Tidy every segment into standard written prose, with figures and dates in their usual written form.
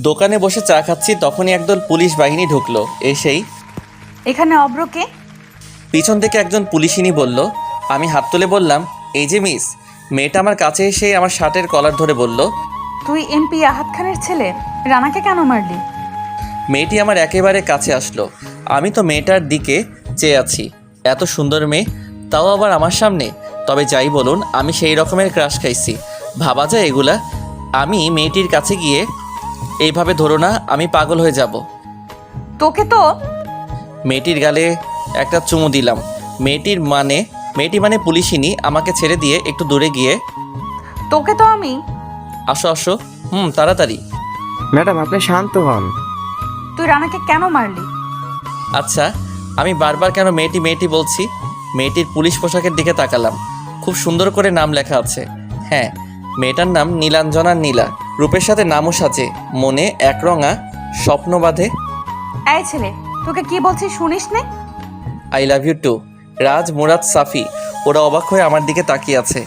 দোকানে বসে চা খাচ্ছি, তখনই একদল পুলিশ বাহিনী ঢুকলো। এসেই এখানে অব্রকে? পিছন থেকে একজন পুলিশিনী বলল। আমি হাত তুলে বললাম, এই যে মিস। মেয়েটা আমার কাছে এসে আমার শার্টের কলার ধরে বলল, তুই এমপি আহাদ খানের ছেলে? রানাকে কেন মারলি? মেয়েটি আমার একেবারে কাছে আসলো। আমি তো মেয়েটার দিকে চেয়ে আছি। এত সুন্দর মেয়ে, তাও আবার আমার সামনে। তবে যাই বলুন, আমি সেই রকমের ক্রাশ খাইছি, ভাবা যায় এগুলা? আমি মেয়েটির কাছে গিয়ে, এইভাবে ধরো না, আমি পাগল হয়ে যাব। তোকে তো। মেয়েটির গালে একটা চুমু দিলাম। মেয়েটি মানে পুলিশিনী আমাকে ছেড়ে দিয়ে একটু দূরে গিয়ে, তোকে তো আমি। আসো আসো, তাড়াতাড়ি। ম্যাডাম, আপনি শান্ত হন। তুই রানাকে কেন মারলি? আচ্ছা, আমি বারবার কেন মেয়েটি মেয়েটি বলছি? মেয়েটির পুলিশ পোশাকের দিকে তাকালাম। খুব সুন্দর করে নাম লেখা আছে। হ্যাঁ, মেয়েটার নাম নীলাঞ্জনা নীলা। রূপের সাথে নামও সাজে, মনে একরঙা স্বপ্ন বাঁধে। এই ছেলে, তোকে কি বলছি শুনিস নে? I love you too. Raj, Murad, Safi ওরা অবাক হয়ে আমার দিকে তাকিয়ে আছে।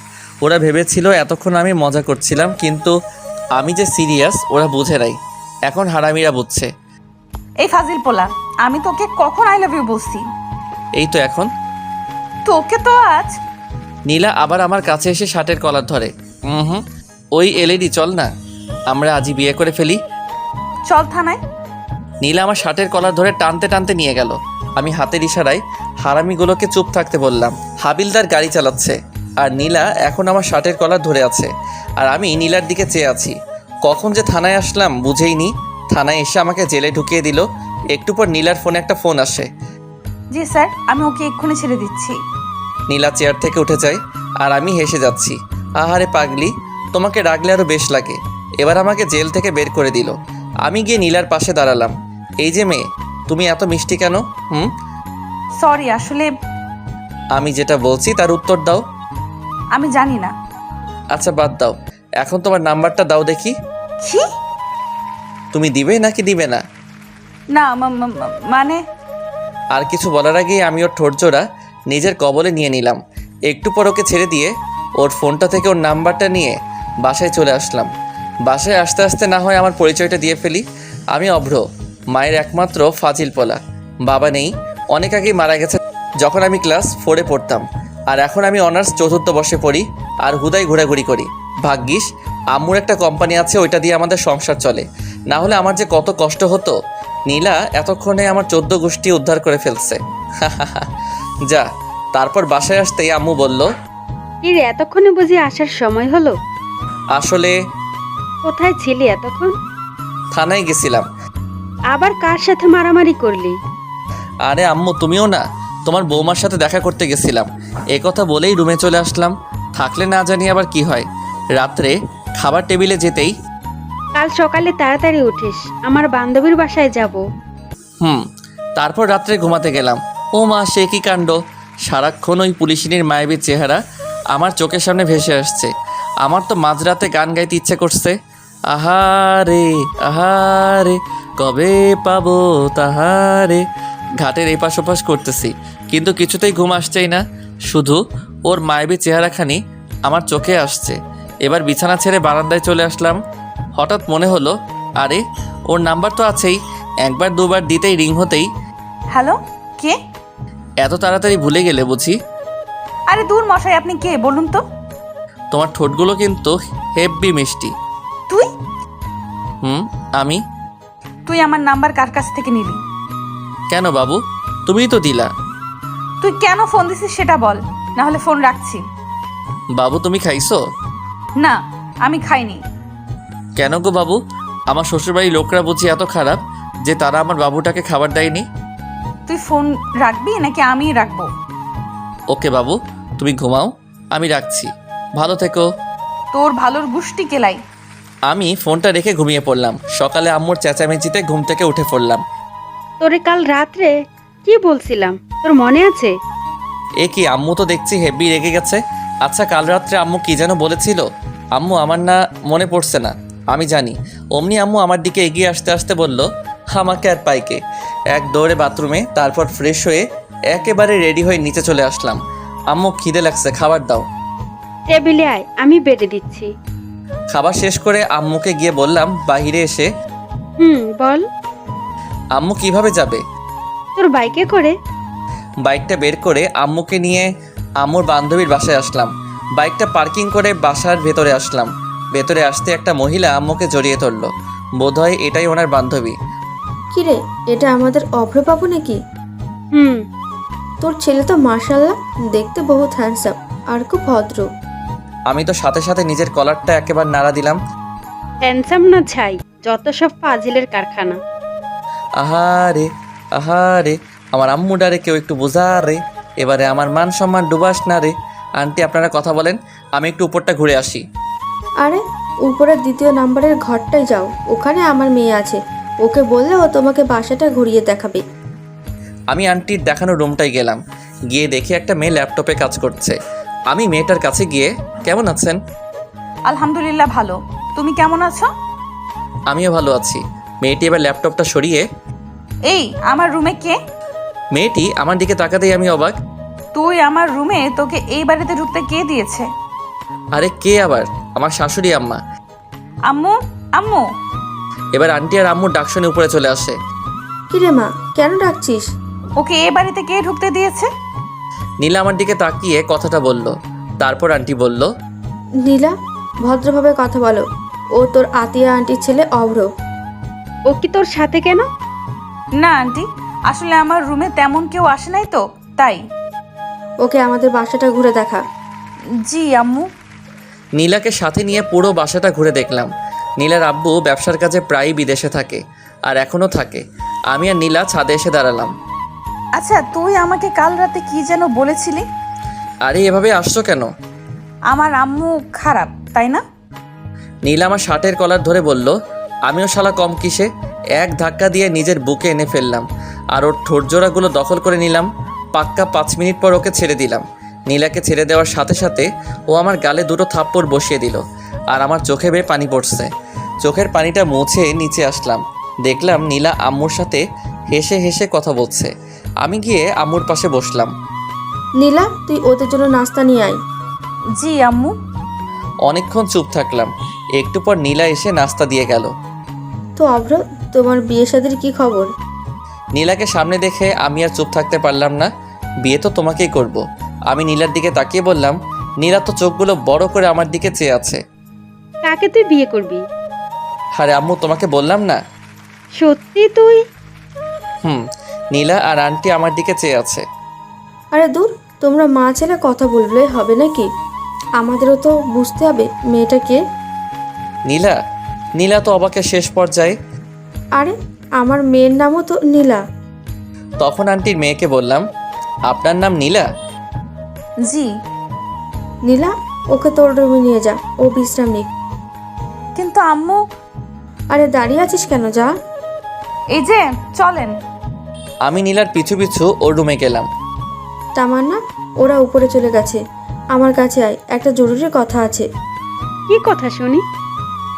ওরা ভেবেছিল এতক্ষণ আমি মজা করছিলাম, কিন্তু আমি যে সিরিয়াস ওরা বুঝে নাই। এখন হারামিরা বুঝছে। এই ফাজিল পোলা, আমি তোকে কখন আই লাভ ইউ বলছি? এই তো এখন। তোকে তো আজ। নীলা আবার আমার কাছে এসে শার্টের কলার ধরে। ওই এলইডি, চল না, আমরা আজই বিয়ে করে ফেলি। চল থানায়। নীলা আমার শার্টের কলার ধরে টানতে টানতে নিয়ে গেল। আমি হাতের ইশারায় হারামিগুলোকে চুপ থাকতে বললাম। হাবিলদার গাড়ি চালাচ্ছে, আর নীলা এখন আমার শার্টের কলার ধরে আছে, আর আমি নীলার দিকে চেয়ে আছি। কখন যে থানায় আসলাম বুঝেইনি। থানায় এসে আমাকে জেলে ঢুকিয়ে দিল। একটু পর নীলার ফোনে একটা ফোন আসে। জি স্যার, আমি ওকে এক্ষুনি ছেড়ে দিচ্ছি। নীলা চেয়ার থেকে উঠে যায়, আর আমি হেসে যাচ্ছি। আহারে পাগলি, তোমাকে রাখলে আরও বেশ লাগে। এবার আমাকে জেল থেকে বের করে দিল। আমি গিয়ে নীলার পাশে দাঁড়ালাম। এই যে মেয়ে, তুমি এত মিষ্টি কেন? সরি, আসলে আমি যেটা বলছি তার উত্তর দাও। আমি জানি না। আচ্ছা বাদ দাও, এখন তোমার নাম্বারটা দাও দেখি। কি? তুমি দিবে নাকি দিবে না? না মানে। আর কিছু বলার আগেই আমি ওর ঠোঁটজোড়া নিজের কবলে নিয়ে নিলাম। একটু পর ওকে ছেড়ে দিয়ে ওর ফোনটা থেকে ওর নাম্বারটা নিয়ে বাসায় চলে আসলাম। বাসায় আসতে আসতে না হয় আমার পরিচয়টা দিয়ে ফেলি। আমি অভ্র, মায়ের একমাত্র ফাজিল পোলা। বাবা নেই, অনেক আগেই মারা গেছে যখন আমি ক্লাস 4-এ পড়তাম। আর এখন আমি অনার্স চতুর্থ বর্ষে পড়ি, আর হুদাই ঘোরাঘুরি করি। ভাগ্যিস আম্মুর একটা কোম্পানি আছে, ওইটা দিয়ে আমাদের সংসার চলে। না হলে আমার যে কত কষ্ট হতো। নীলা এতক্ষণে আমার 14 গোষ্ঠী উদ্ধার করে ফেলছে। যা। তারপর বাসায় আসতেই আম্মু বলল, কিরে, এতক্ষণে বুঝি আসার সময় হলো? আসলে কোথায় ছিলি এতক্ষণ? থানায় গেছিলাম। আবার কার সাথে মারামারি করলি? আরে আম্মু, তুমিও না, তোমার বৌমার সাথে দেখা করতে গেছিলাম। এ কথা বলেই রুমে চলে আসলাম। থাকলে না জানি আবার কি হয়। রাত্রে খাবার টেবিলে যেতেই, কাল সকালে তাড়াতাড়ি উঠিস, আমার বান্ধবীর বাসায় যাব। তারপর রাত্রে ঘুমাতে গেলাম। ও মা, সে কি কাণ্ড! সারাক্ষণ ওই পুলিশিনীর মায়াবী চেহারা আমার চোখের সামনে ভেসে আসছে। আমার তো মাঝরাতে গান গাইতে ইচ্ছে করছে। আহারে আহারে, কবে পাবো তাহারে। ঘাটের এপাশ ওপাশ করতেছি, কিন্তু কিছুতেই ঘুম আসছেই না। শুধু ওর মায়াবী চেহারাখানি আমার চোখে আসছে। এবার বিছানা ছেড়ে বারান্দায় চলে আসলাম। হঠাৎ মনে হলো, আরে ওর নাম্বার তো আছেই। একবার দুবার দিতেই রিং হতেই। হ্যালো, কে? এত তাড়াতাড়ি ভুলে গেলে বুঝি? আরে দূর মশাই, আপনি কে বলুন তো? তোমার ঠোঁটগুলো কিন্তু হেব্বি মিষ্টি। তুই? আমি? তুই আমার নাম্বার কার কাছ থেকে নিলি? কেন বাবু, তুমিই তো দিলা। তুই কেন ফোন দিছিস সেটা বল, না হলে ফোন রাখছি। বাবু, তুমি খাইছো? না, আমি খাইনি। কেন গো বাবু, আমার শ্বশুরবাড়ির লোকরা বুঝি এত খারাপ যে তারা আমার বাবুটাকে খাবার দেয়নি? তুই ফোন রাখবি নাকি আমি রাখবো? ওকে বাবু, তুমি ঘুমাও, আমি রাখছি। ভালো থেকো। তোর ভালোর গুষ্টি কেলাই। আমি ফোনটা রেখে ঘুমিয়ে পড়লাম। সকালে আম্মুর চেঁচামেচিতে ঘুম থেকে উঠে পড়লাম। তোরে কাল রাত্রে কি বলছিলাম, তোর মনে আছে? এ কি, আম্মু তো দেখছি হেব্বি রেগে গেছে। আচ্ছা, কাল রাত্রে আম্মু কি যেন বলেছিল? আম্মু, আমার না মনে পড়ছে না, আমি জানি। অমনি আম্মু আমার দিকে এগিয়ে আসতে আসতে বলল, আমাকে আর পাইকে। এক দৌড়ে বাথরুমে, তারপর ফ্রেশ হয়ে একেবারে রেডি হয়ে নিচে চলে আসলাম। আম্মু, খিদে লাগছে, খাবার দাও। টেবিলে আয়, আমি বেড়ে দিচ্ছি। খাবার শেষ করে আম্মুকে গিয়ে বললাম, বাহিরে এসে, বল। আম্মু কিভাবে যাবে? তোর বাইকে করে। বাইকটা বের করে আম্মুকে নিয়ে আম্মুর বান্ধবীর বাসায় আসলাম। বাইকটা পার্কিং করে বাসার ভেতরে আসলাম। ভেতরে আসতে একটা মহিলা আম্মুকে জড়িয়ে ধরল। বোধহয় এটাই ওনার বান্ধবী। কিরে, এটা আমাদের অভ্রবাবু নাকি? হুম। তোর ছেলে তো মাশাআল্লাহ দেখতে বহুত হ্যান্ডসাম আর খুব ভদ্র। আমি তো সাথে সাথে নিজের কলারটা একেবারে নাড়া দিলাম। হ্যান্ডসাম না ছাই, যত সব ফাজিলের কারখানা। আহারে আহারে, আমার আম্মু ডারে কেউ একটু বোঝা রে। এবারে আমার মান সম্মান ডুবাস না রে। আন্টি আপনারা কথা বলেন, আমি একটু উপরটা ঘুরে আসি। আরে উপরের 2য় নাম্বারের ঘরটায় যাও, ওখানে আমার মেয়ে আছে, ওকে বললে ও তোমাকে বাসাটা ঘুরিয়ে দেখাবে। আমি আন্টির দেখানো রুমটায় গেলাম। গিয়ে দেখি একটা মেয়ে ল্যাপটপে কাজ করছে। আমি মেয়েটার কাছে গিয়ে, কেমন আছেন? আলহামদুলিল্লাহ ভালো। তুমি কেমন আছো? আমিও ভালো আছি। মেয়েটি এবার ল্যাপটপটা সরিয়ে, এই আমার রুমে কে? মেয়েটি আমার দিকে তাকাতেই আমি অবাক। তুই আমার রুমে, তোকে এই বাড়িতে ঢুকতে কে দিয়েছে? আরে কে আবার? আমার শাশুড়ি আম্মা। আম্মু, আম্মু। এবার আন্টি আর আম্মুর ডাক শুনে উপরে চলে আসে। কিরে মা, কেন ডাকছিস? ওকে এই বাড়িতে কে ঢুকতে দিয়েছে? নীলা আমার দিকে তাকিয়ে কথাটা বলল। তারপর আন্টি বলল, নীলা, ভদ্রভাবে কথা বলো। ও তোর আতিয়া আন্টির ছেলে অভ্র। ও কি তোর সাথে কেন? না আন্টি, আসলে আমার রুমে তেমন কেউ আসে নাই তো, তাই। ওকে আমাদের বাসাটা ঘুরে দেখা। জি আম্মু। নীলাকে সাথে নিয়ে পুরো বাসাটা ঘুরে দেখলাম। নীলার আব্বু ব্যবসার কাজে প্রায়ই বিদেশে থাকে, আর এখনও থাকে। আমি আর নীলা ছাদে এসে দাঁড়ালাম। আচ্ছা, তুই আমাকে কাল রাতে কি যেন বলেছিলি? আরে এভাবে আসছো কেন? আমার আম্মু খারাপ, তাই না? নীলা আমার শার্টের কলার ধরে বলল। আমিও শালা কম কিসে, এক ধাক্কা দিয়ে নিজের বুকে এনে ফেললাম আর ওর ঠোঁটজোড়াগুলো দখল করে নিলাম। পাক্কা 5 মিনিট পর ওকে ছেড়ে দিলাম। নীলাকে ছেড়ে দেওয়ার সাথে সাথে ও আমার গালে 2টো থাপ্পড় বসিয়ে দিল, আর আমার চোখে বেয়ে পানি পড়ছে। চোখের পানিটা মুছে নিচে আসলাম। দেখলাম নীলা আম্মুর সাথে হেসে হেসে কথা বলছে। আমি গিয়ে আম্মুর পাশে বসলাম। নীলা, তুই ওদের জন্য নাস্তা নিয়ে আয়। জি আম্মু। অনেকক্ষণ চুপ থাকলাম। একটু পর নীলা এসে নাস্তা দিয়ে গেল। তো অভ্র, তোমার বিয়ে শাদীর কি খবর? নীলাকে সামনে দেখে আমি আর চুপ থাকতে পারলাম না। বিয়ে তো তোমাকেই করব। আমি নীলার দিকে তাকিয়ে বললাম। নীলা তো চোখগুলো বড় করে আমার দিকে চেয়ে আছে। কাকে তুই বিয়ে করবি? আরে আম্মু, তোমাকে বললাম না? সত্যি তুই? নীলা আর আন্টি আমার দিকে চেয়ে আছে। আরে দূর, তোমরা মা ছেলে কথা বললে হবে নাকি? আমাদেরও তো বুঝতে হবে মেয়েটা কে। নীলা? নীলা তো অবাকের শেষ পর্যায়ে। আরে আমার মেয়ের নামও তো নীলা। তখন আন্টির মেয়েকে বললাম, আপনার নাম নীলা? জি। নীলা, ওকে তোর রুমে নিয়ে যা, ও বিশ্রাম নিক। কিন্তু আম্মু। আরে দাঁড়িয়ে আছিস কেন, যা। এই যে চলেন। আমি নীলার পিছু পিছু ওর রুমে গেলাম। তামান্না, ওরা উপরে চলে গেছে, আমার কাছে আয়, একটা জরুরি কথা আছে। কি কথা শুনি?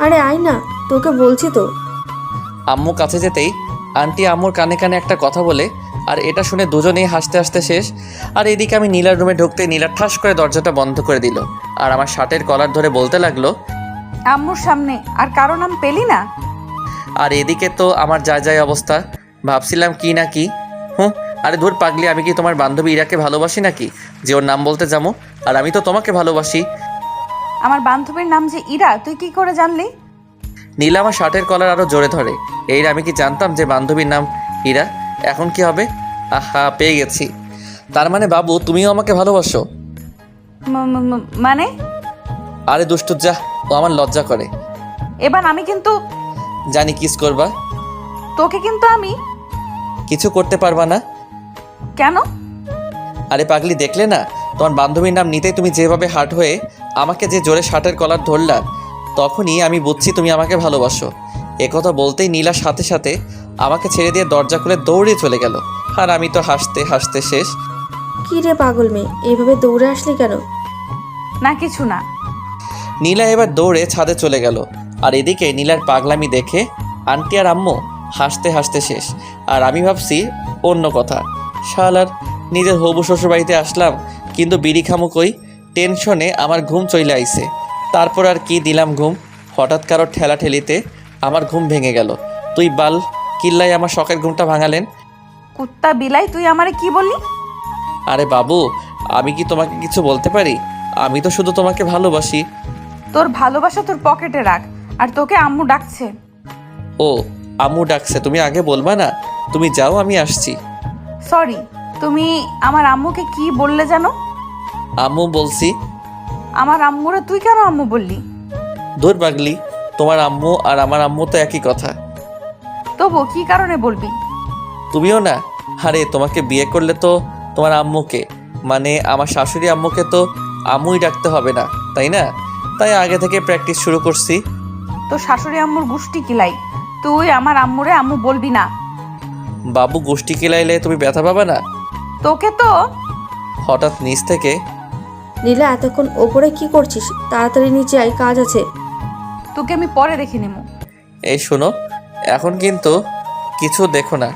আরে আয় না, তোকে বলছি তো। আম্মু কাছে যেতেই আন্টি আম্মুর কানে কানে একটা কথা বলে, আর এটা শুনে দুজনেই হাসতে হাসতে শেষ। আর এদিকে আমি নীলার রুমে ঢুকতে নীলা ঠাস করে দরজাটা বন্ধ করে দিল, আর আমার শার্টের কলার ধরে বলতে লাগলো, আম্মুর সামনে আর কারো নাম পেলি না? আর এদিকে তো আমার যায় যায় অবস্থা। ভাবছিলাম কি না কি। আরে ধুর পাগলি, আমি কি তোমার বান্ধবী ইরাকে ভালোবাসি নাকি যে ওর নাম বলতে যাবো? আর আমি তো তোমাকে ভালোবাসি। আমার বান্ধবীর নাম যে ইরা, তুই কি করে জানলি? নীলা আমার শার্টের কলার আরো জোরে ধরে। এই আমি কি জানতাম যে বান্ধবীর নাম ইরা? এখন কি হবে? আহা, পেয়ে গেছি। তার মানে বাবু, তুমিও আমাকে ভালোবাসো? মানে? আরে দুষ্টু, যা, ও আমার লজ্জা করে। এবার আমি কিন্তু জানি কিস করবা। তোকে কিন্তু আমি কিছু করতে পারবা না। কেন? আরে পাগলি, দেখলে না তোমার বান্ধবীর নাম নিতেই তুমি যেভাবে হার্ট হয়ে আমাকে যে জোরে শার্টের কলার ধরলা, তখনই আমি বুঝছি তুমি আমাকে ভালোবাসো। একথা বলতেই নীলার সাথে সাথে আমাকে ছেড়ে দিয়ে দরজা খুলে দৌড়ে চলে গেল, আর আমি তো হাসতে হাসতে শেষ। কি রে পাগল মেয়ে, এইভাবে দৌড়ে আসলি কেন? না কিছু না। নীলা এবার দৌড়ে ছাদে চলে গেল, আর এদিকে নীলার পাগলামি দেখে আন্টি আর আম্মু হাসতে হাসতে শেষ। আর আমি ভাবছি অন্য কথা। শালার নিজের হবু শ্বশুর বাড়িতে আসলাম, কিন্তু বিড়ি খামু কই? টেনশনে আমার ঘুম চলে আইছে। তারপর আর কি দিলাম ঘুম। হঠাৎ কারো ঠেলাঠেলিতে আমার ঘুম ভেঙে গেল। তুই বাল কিল্লাই আমার শখের ঘুমটা ভাঙালেন। কুত্তা বিলাই, তুই আমারে কি বললি? আরে বাবু, আমি কি তোমাকে কিছু বলতে পারি? আমি তো শুধু তোমাকে ভালোবাসি। তোর ভালোবাসা তোর পকেটে রাখ, আর তোকে আম্মু ডাকছে। ও, আম্মু ডাকছে, তুমি আগে বলবা না? তুমি যাও, আমি আসছি। সরি, তুমি আমার আম্মুকে কি বললে জানো? আম্মু বলছি। আমার আম্মুরে তুই কেন আম্মু বললি? দূর পাগলি, তোমার আম্মু আর আমার আম্মু তো একই কথা। তবু কি কারণে বলবি? তুমিও না? আরে তোমাকে বিয়ে করলে তো তোমার আম্মুকে, মানে আমার শাশুড়ি আম্মুকে তো আম্মুই ডাকতে হবে না, তাই না? তাই আগে থেকে প্র্যাকটিস শুরু করছি। তোর শাশুড়ি আম্মুর গুষ্টি কিলাই, তুই আমার আম্মুরে আম্মু বলবি না। বাবু গোষ্ঠী কিলাইলে তুমি ব্যথা পাবা না? তোকে তো। হঠাৎ নিচ থেকে, নীলা এতক্ষণ ওপরে কি করছিস? তাড়াতাড়ি নিচে আয়, কাজ আছে। তোকে আমি পরে দেখে নেবো। এই শোনো, এখন কিন্তু কিছু দেখো না,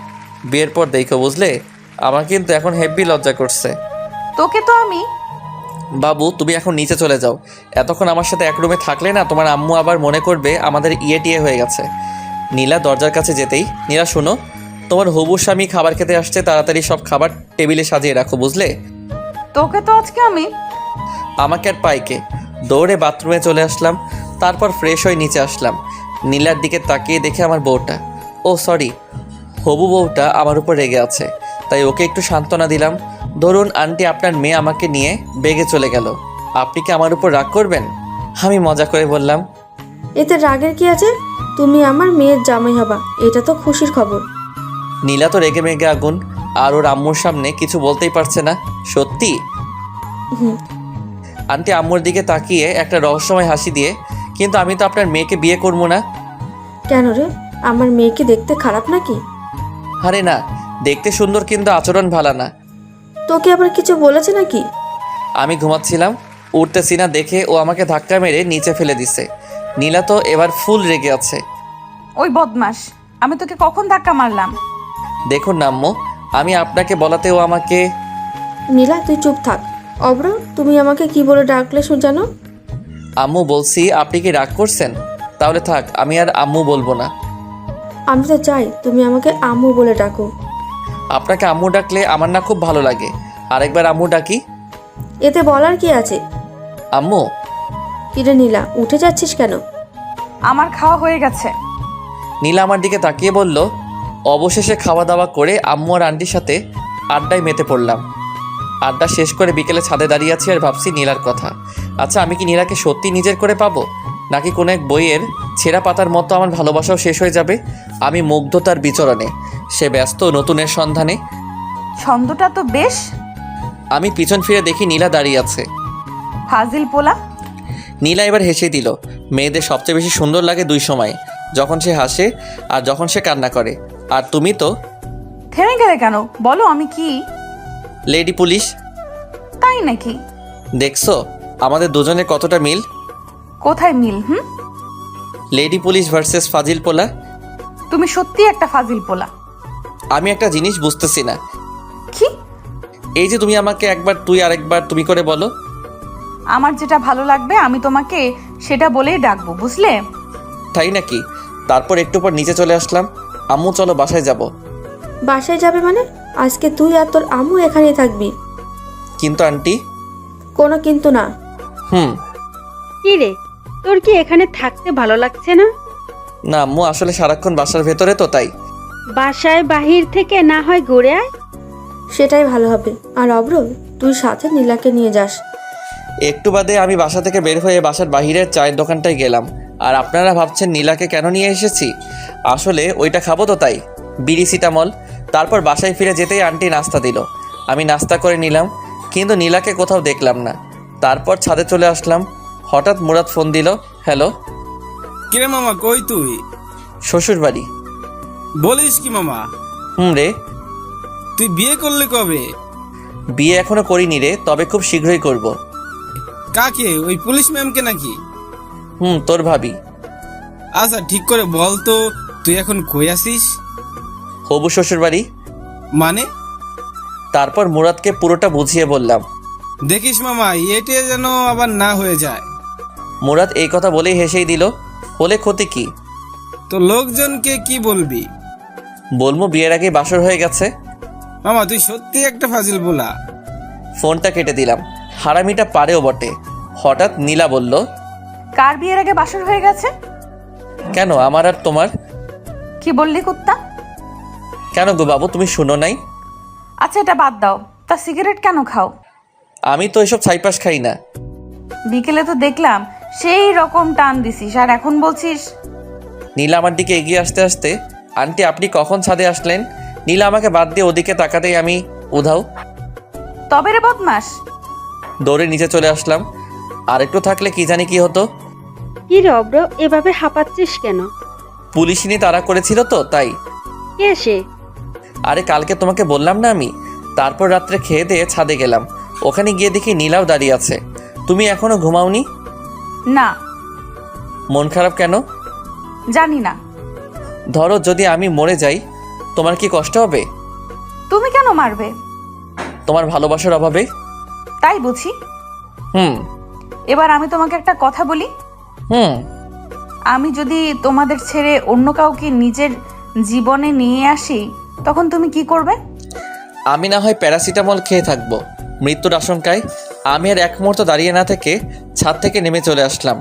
বিয়ের পর দেখো, বুঝলে? আমার কিন্তু এখন হেভি লজ্জা করছে। তোকে তো আমি। বাবু তুমি এখন নিচে চলে যাও। এতক্ষণ আমার সাথে এক রুমে থাকলে না, তোমার আম্মু আবার মনে করবে আমাদের টিয়ে হয়ে গেছে। নীলা দরজার কাছে যেতেই, নীলা শোনো, তোমার হবু স্বামী খাবার খেতে আসছে, তাড়াতাড়ি সব খাবার টেবিলে সাজিয়ে রাখো, বুঝলে? তোকে তো আজকে আমি। আমাকে আর পাইকে। দৌড়ে বাথরুমে চলে আসলাম, তারপর ফ্রেশ হয়ে নিচে আসলাম। নীলার দিকে তাকিয়ে দেখে আমার বউটা, ও সরি, হবু বউটা আমার উপর রেগে আছে, তাই ওকে একটু সান্ত্বনা দিলাম। ধরুন আন্টি, আপনার মেয়ে আমাকে নিয়ে বেগে চলে গেল, আপনি কি আমার উপর রাগ করবেন? আমি মজা করে বললাম। এতে রাগের কি আছে? তুমি আমার মেয়ের জামাই হবা, এটা তো খুশির খবর। নীলা তো রেগে মেগে আগুন, আর ওর আম্মুর সামনে কিছু বলতেই পারছে না। সত্যি? হুম। আন্টি আম্মুর দিকে তাকিয়ে একটা রহস্যময় হাসি দিয়ে, কিন্তু আমি তো আপনার মেয়েকে বিয়ে করবো না। কেন রে, আমার মেয়েকে দেখতে খারাপ নাকি? আরে না, দেখতে সুন্দর কিন্তু আচরণ ভালো না। তোকে আবার কিছু বলেছে নাকি? আমি ঘুমাচ্ছিলাম, উঠতেছি না দেখে ও আমাকে ধাক্কা মেরে নিচে ফেলে দিছে। নীলা তো এবার ফুল রেগে আছে। ওই বদমাস, আমি তোকে কখন ধাক্কা মারলাম? দেখুন না আম্মু, আমি আপনাকে বলাতে ও আমাকে। নীলা তুই চুপ থাক। অব্র, তুমি আমাকে কি বলে ডাকলে জানো? আম্মু বলছি। আপনি কি রাগ করছেন? তাহলে থাক, আমি আর আম্মু বলবো না। আমি তো চাই তুমি আমাকে আম্মু বলে ডাকো। আপনাকে আম্মু ডাকলে আমার না খুব ভালো লাগে। আরেকবার আম্মু ডাকি। এতে বলার কি আছে? আম্মু। কিরে নীলা, উঠে যাচ্ছিস কেন? আমার খাওয়া হয়ে গেছে। নীলা আমার দিকে তাকিয়ে বলল। অবশেষে খাওয়া দাওয়া করে আম্মু আর আন্টির সাথে আড্ডায় মেতে পড়লাম। আড্ডা শেষ করে বিকেলে ছাদে দাঁড়িয়ে আছি আর ভাবছি নীলার কথা। আচ্ছা, আমি কি নীলাকে সত্যি নিজের করে পাবো, নাকি কোনো এক বইয়ের ছেঁড়া পাতার মতো আমার ভালোবাসাও শেষ হয়ে যাবে? আমি মুগ্ধ তার বিচরণে, সে ব্যস্ত নতুনের সন্ধানে। ছন্দটা তো বেশ। আমি পিছন ফিরে দেখি নীলা দাঁড়িয়ে আছে। ফাজিল পোলা। নীলা এবার হেসে দিল। মেয়েদের সবচেয়ে বেশি সুন্দর লাগে দুই সময়, যখন সে হাসে আর যখন সে কান্না করে। আর তুমি তো থেমে গেলে কেন? বলো আমি কি? Lady police. তাই নাকি? দেখছো আমাদের দুজনের কতটা মিল? কোথায় মিল? লেডি পুলিশ ভার্সেস ফাজিল পোলা। তুমি সত্যি একটা ফাজিল পোলা। আমি একটা জিনিস বুঝতেছি না। কি? এই যে তুমি আমাকে একবার তুই আরেকবার তুমি করে বলো। আমার যেটা ভালো লাগবে আমি তোমাকে সেটা বলেই ডাকবো, বুঝলে? তাই নাকি? তারপর একটু পর নিচে চলে আসলাম। আম্মু চলো বাসায় যাব। বাসায় যাবে মানে? আজকে তুই আর তোর আম্মু এখানেই থাকবি। কিন্তু আন্টি। কোনো কিন্তু না। কি রে, তোর কি এখানে থাকতে ভালো লাগছে না? না আম্মু, আসলে সারাক্ষণ বাসার ভেতরে তো, তাই। বাসায় বাহির থেকে না হয় ঘুরে আয়। সেটাই ভালো হবে। আর অব্র, তুই সাথে নীলাকে নিয়ে যাস। একটু বাদে আমি বাসা থেকে বের হয়ে বাসার বাহিরের চায়ের দোকানটায় গেলাম। আর আপনারা ভাবছেন নীলাকে কেন নিয়ে এসেছি? আসলে ওইটা খাবো তো, তাই। বিড়ি সিটামল। তারপর বাসায় ফিরে যেতেই আন্টি নাস্তা দিল। আমি নাস্তা করে নিলাম, কিন্তু নীলাকে কোথাও দেখলাম না। তারপর ছাদে চলে আসলাম। হঠাৎ মুরাদ ফোন দিল। হ্যালো। কিরে মামা, কই তুই? শ্বশুর বাড়ি। বলিস কি মামা? রে। তুই বিয়ে করলি কবে? বিয়ে এখনো করিনি রে, তবে খুব শীঘ্রই করব। কাকে? ওই পুলিশ ম্যামকে নাকি? তোর ভাবি। আচ্ছা ঠিক করে বল তো, তুই এখন কই আসিস? হবু শ্বশুর বাড়ি। মানে? তারপর মুরাদকে পুরোটা বুঝিয়ে বললাম। দেখিস মামা, এটা যেন আবার না হয়ে যায়। মুরাদ এই কথা বলেই হেসেই দিল। হলে ক্ষতি কি? তো লোকজনকে কি বলবি? বলবো বিয়ের আগে বাসর হয়ে গেছে। মামা তুই সত্যি একটা ফাজিল বলা। ফোনটা কেটে দিলাম। হারামিটা পারেও বটে। হঠাৎ নীলা বলল, কার বিয়ের আগে বাসর হয়ে গেছে? কেন আমার আর তোমার? কি বললি কুত্তা? কেন গো বাবু, তুমি শুনো নাই? আচ্ছা এটা বাদ দাও, তা সিগারেট কেন খাও? আমি তো এসব ছাইপাস খাই না। বিকেলে তো দেখলাম সেই রকম টান দিছিস, আর এখন বলছিস? নীলা আমার দিকে এগিয়ে আসতে আসতে, আন্টি আপনি কখন ছাদে আসলেন? নীলা আমাকে বাদ দিয়ে ওদিকে তাকাতেই আমি উধাও। তবে রে বদমাস। দৌড়ে নিচে চলে আসলাম। আর একটু থাকলে কি জানি কি হতো। কি রে অব্র, এভাবে হাঁপাচ্ছিস কেন? পুলিশিনি তাড়া করেছিল তো তাই। কে সে? আরে কালকে তোমাকে বললাম না আমি। তারপর রাত্রে খেয়ে দিয়ে ছাদে গেলাম। ওখানে গিয়ে দেখি নীলাও দাঁড়িয়ে আছে। তুমি এখনো ঘুমাওনি? না। মন খারাপ কেন? জানি না। ধরো যদি আমি মরে যাই, তোমার কি কষ্ট হবে? তুমি কেন মারবে? তোমার ভালোবাসার অভাবে। তাই বুঝি। হুম এবার আমি তোমাকে একটা কথা বলি। হুম আমি যদি তোমাদের ছেড়ে অন্য কাউকে নিজের জীবনে নিয়ে আসি, তখন তুমি কি করবে? আমি না হয় প্যারাসিটামল খেয়ে থাকবো মৃত্যুর আশঙ্কায়। আমি আর এক মুহূর্ত দাঁড়িয়ে না থেকে ছাদ থেকে নেমে চলে আসলাম।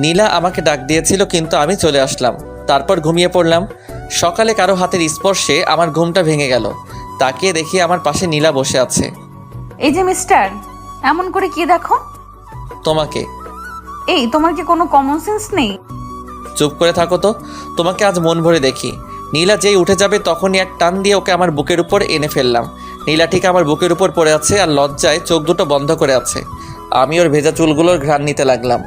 নীলা আমাকে ডাক দিয়েছিল কিন্তু আমি চলে আসলাম। তারপর ঘুমিয়ে পড়লাম। সকালে কারো হাতের স্পর্শে আমার ঘুমটা ভেঙে গেল। তাকিয়ে দেখি আমার পাশে নীলা বসে আছে। এই যে মিস্টার, এমন করে কি দেখো? তোমাকে। এই তোমার কি কোনো কমন সেন্স নেই? চুপ করে থাকো তো। তোমাকে আজ মন ভরে দেখি। নীলা যেই উঠে যাবে তখনই এক টান দিয়ে ওকে আমার বুকের উপর এনে ফেললাম। নীলা ঠিক আমার বুকের উপর পড়ে আছে আর লজ্জায় চোখ দুটো বন্ধ করে আছে। আমি ওর ভেজা চুলগুলোর ঘ্রাণ নিতে লাগলাম।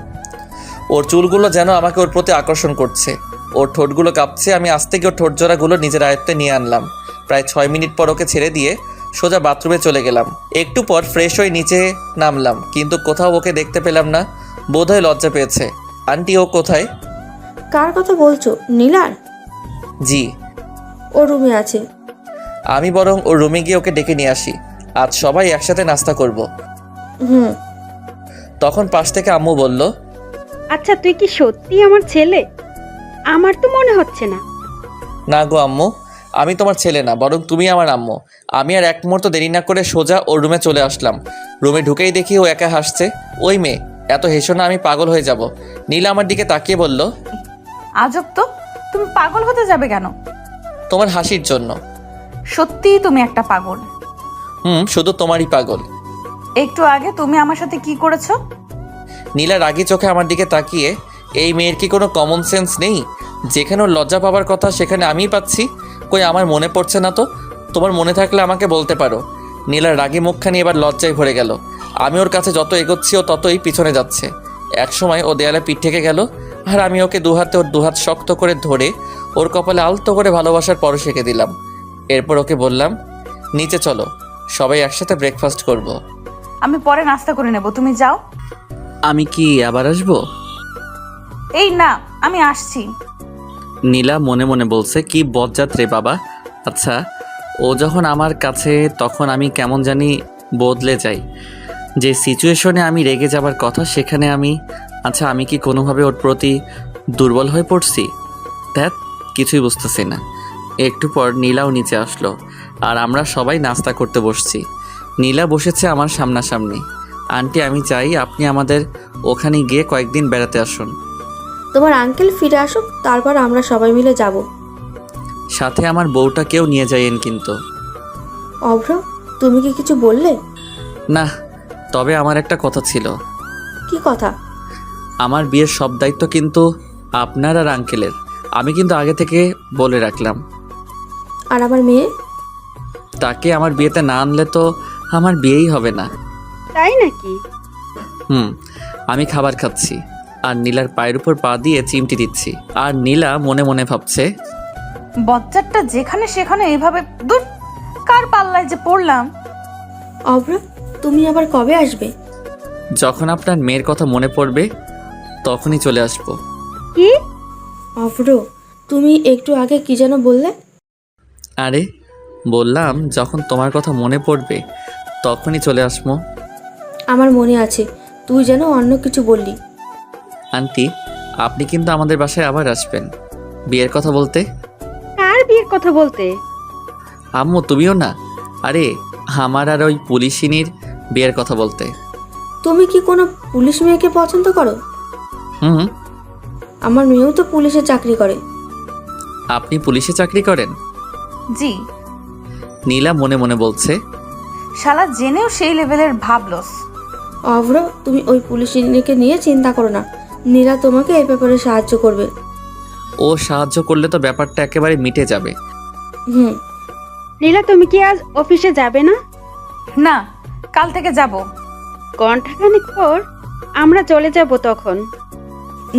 ওর চুলগুলো যেন আমাকে ওর প্রতি আকর্ষণ করছে। ওর ঠোঁটগুলো কাঁপছে। আমি আস্তে গিয়ে ওর ঠোঁট জোড়াগুলো নিজের আয়ত্তে নিয়ে আনলাম। প্রায় 6 মিনিট পর ওকে ছেড়ে দিয়ে সোজা বাথরুমে চলে গেলাম। একটু পর ফ্রেশ হয়ে নিচে নামলাম, কিন্তু কোথাও ওকে দেখতে পেলাম না। বোধহয় লজ্জা পেয়েছে। আন্টি ও কোথায়? কার কথা বলছো? নীলার? জি। ও রুমে আছে। আমি বরং ওর রুমে গিয়ে ওকে ডেকে নিয়ে আসি। আজ সবাই একসাথে নাস্তা করব। হুম। তখন পাশ থেকে আম্মু বলল, আচ্ছা তুই কি সত্যি আমার ছেলে? আমার তো মনে হচ্ছে না। না গো আম্মু, আমি তোমার ছেলে না, বরং তুমি আমার আম্মু। আমি আর এক মুহূর্ত দেরি না করে সোজা ওর রুমে চলে আসলাম। রুমে ঢুকেই দেখি ও একা হাসছে। ওই মেয়ে, এত হেসো না, আমি পাগল হয়ে যাব। নীলা আমার দিকে তাকিয়ে বলল, আজব তো, তুমি পাগল হতে যাবে কেন? তোমার হাসির জন্য। সত্যিই তুমি একটা পাগল। শুধু তোমারই পাগল। একটু আগে তুমি আমার সাথে কি করেছো? নীলা রাগী চোখে আমার দিকে তাকিয়ে, এই মেয়ের কি কোনো কমন সেন্স নেই? যেখানে ওর লজ্জা পাবার কথা সেখানে আমিই পাচ্ছি। কই আমার মনে পড়ছে না তো। তোমার মনে থাকলে আমাকে বলতে পারো। নীলার রাগী মুখখানি এবার লজ্জায় ভরে গেল। আমি ওর কাছে যত এগোচ্ছি ও ততই পিছনে যাচ্ছে। একসময় ও দেয়ালে পিঠ থেকে গেল, আর আমি ওকে দুহাতে ওর দুহাত শক্ত করে ধরে ওর কপালে আলতো করে ভালোবাসার পরশ এঁকে দিলাম। এরপর ওকে বললাম, নিচে চলো, সবাই একসাথে ব্রেকফাস্ট করব। আমি পরে নাস্তা করে নেব, তুমি যাও। আমি কি আবার আসবো? এই না, আমি আসছি। নীলা মনে মনে বলছে, কি বজ্জাত রে বাবা। আচ্ছা, ও যখন আমার কাছে তখন আমি কেমন জানি বদলে যাই। যে সিচুয়েশনে আমি রেগে যাবার কথা সেখানে আচ্ছা আমি কি কোনোভাবে ওর প্রতি দুর্বল হয়ে পড়ছি? ধ্যাত, কিছুই বুঝতেছি না। একটু পর নীলাও নিচে আসলো আর আমরা সবাই নাস্তা করতে বসছি। নীলা বসেছে আমার সামনাসামনি। আন্টি আমি চাই আপনি আমাদের ওখানে গিয়ে কয়েকদিন বেড়াতে আসুন। তোমার আঙ্কেল ফিরে আসুক, তারপর আমরা সবাই মিলে যাব। সাথে আমার বউটাকেও নিয়ে যাইয়েন কিন্তু। অভ্র, তুমি কি কিছু বললে? না, তবে আমার একটা কথা ছিল। কি কথা? আমার বিয়ের সব দায়িত্ব কিন্তু আপনার আর আঙ্কেলের। আমি কিন্তু আগে থেকে বলে রাখলাম। আর আমার মেয়ে? তাকে আমার বিয়েতে না আনলে তো আমার বিয়েই হবে না। তাই নাকি? আমি খাবার খাচ্ছি আর নীলার পায়ের উপর পা দিয়ে চিমটি দিচ্ছি। আর নীলা মনে মনে ভাবছে, বজ্জারটা যেখানে সেখানে এইভাবে দূর, কার পাল্লায় যে পড়লাম। অভ্র, তুমি আবার কবে আসবে? যখন আপনার মেয়ের কথা মনে পড়বে তখনই চলে আসবো। কি? অভ্র, তুমি একটু আগে কি যেন বললে? আরে বললাম যখন তোমার কথা মনে পড়বে তখনই চলে আসবো। আমার মনে আছে, তুই যেন অন্য কিছু বললি। আন্টি আপনি কিন্তু আমাদের বাসায় আবার আসবেন। বিয়ের কথা বলতে। কার বিয়ের কথা বলতে? আম্মু তুমিও না? আরে আমার আর ওই পুলিশিনীর বিয়ের কথা বলতে। তুমি কি কোনো পুলিশ মেয়েকে পছন্দ করো? হুম। আমার মেয়েও তো পুলিশে চাকরি করে। আপনি পুলিশে চাকরি করেন? জি। নীলা মনে মনে বলছে। শালা জেনেও সেই লেভেলের ভাবলস। অভ্র, তুমি ওই পুলিশিনীকে নিয়ে চিন্তা করো না। নীলা তোমাকে এই ব্যাপারে সাহায্য করবে। ও সাহায্য করলে তো ব্যাপারটা একেবারে মিটে যাবে। হুম। নীলা, তুমি কি আজ অফিসে যাবে না? না, কাল থেকে যাব। ঘন্টাখানিক পর আমরা চলে যাব তখন।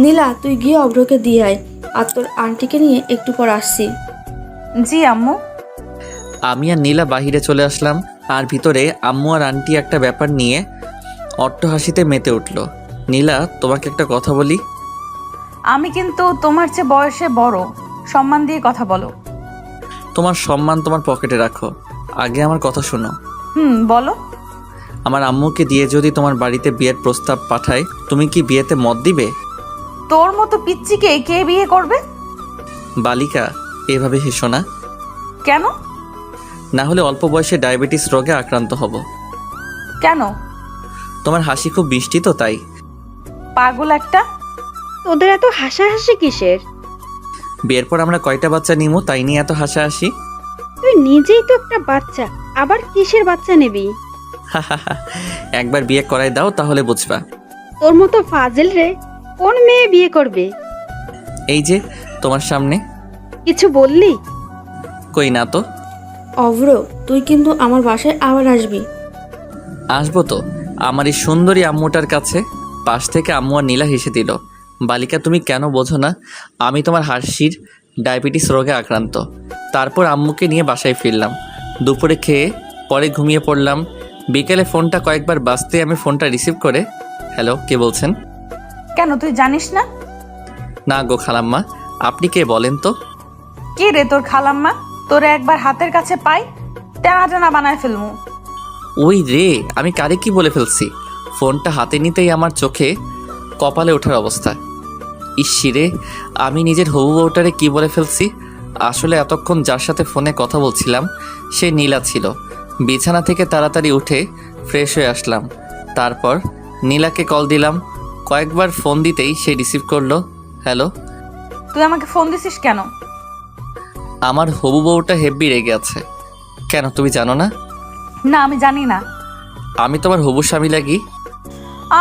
নীলা, তুই গিয়ে অভ্রকে দিয়ে আয়, আর তোর আন্টিকে নিয়ে একটু পর আসছি। জি আম্মু। আমি আর নীলা বাহিরে চলে আসলাম, আর ভিতরে আম্মু আর আন্টি একটা ব্যাপার নিয়ে অট্টহাসিতে মেতে উঠল। নীলা, তোমাকে একটা কথা বলি। আমি কিন্তু তোমার চেয়ে বয়সে বড়, সম্মান দিয়ে কথা বলো। তোমার সম্মান তোমার পকেটে রাখো, আগে আমার কথা শোনো। বলো। আমার আম্মুকে দিয়ে যদি তোমার বাড়িতে বিয়ের প্রস্তাব পাঠায়, তুমি কি বিয়েতে মত দিবে? তোর মতো পিচ্চিকে কে বিয়ে করবে? বালিকা, এভাবে হেসো না, কেন? না হলে অল্প বয়সে ডায়াবেটিস রোগে আক্রান্ত হব। কেন? তোমার হাসি খুব মিষ্টি তো, তাই। পাগল একটা। তোদের এত হাসাহাসি কিসের? বিয়ের পর আমরা কয়টা বাচ্চা নিমো তাই নিয়ে এত হাসাহাসি? তুই নিজেই তো একটা বাচ্চা, আবার কিসের বাচ্চা নিবি? একবার বিয়ে করাই দাও, তাহলে বুঝবা। তোর মতো ফাজিল রে কোন মেয়ে বিয়ে করবে? এই যে তোমার সামনে। কিছু বললি? কই না তো। অভ্র, তুই কিন্তু আমার বাসায় আবার আসবি। আসবো তো, আমার এই সুন্দরী আম্মুটার কাছে। পাশ থেকে আম্মু আর নীলা হেসে দিল। বালিকা, তুমি কেন বোঝো না আমি তোমার হাসির ডায়াবেটিস রোগে আক্রান্ত। তারপর আম্মুকে নিয়ে বাসায় ফিরলাম। দুপুরে খেয়ে পরে ঘুমিয়ে পড়লাম। বিকেলে ফোনটা কয়েকবার বাজতে আমি ফোনটা রিসিভ করে, হ্যালো, কে বলছেন? কেন, তুই জানিস না? না গো খালাম্মা, আপনি কে বলেন তো? কে রে তোর খালাম্মা? তোরে একবার হাতের কাছে পাই, টানা টানা বানায় ফেলমু। ওই রে, আমি কারে কি বলে ফেলছি? ফোনটা হাতে নিতেই আমার চোখে কপালে ওঠার অবস্থা। ইসিরে, আমি নিজের হবু বউটারে কি বলে ফেলছি। আসলে এতক্ষণ যার সাথে ফোনে কথা বলছিলাম সে নীলা ছিল। বিছানা থেকে তাড়াতাড়ি উঠে ফ্রেশ হয়ে আসলাম। তারপর নীলাকে কল দিলাম। কয়েকবার ফোন দিতেই সে রিসিভ করলো। হ্যালো। তুই আমাকে ফোন দিছিস কেন? আমার হবু বউটা হেব্বি রেগে আছে। কেন, তুমি জানো না? না, আমি জানি না। আমি তোমার হবু স্বামী লাগি।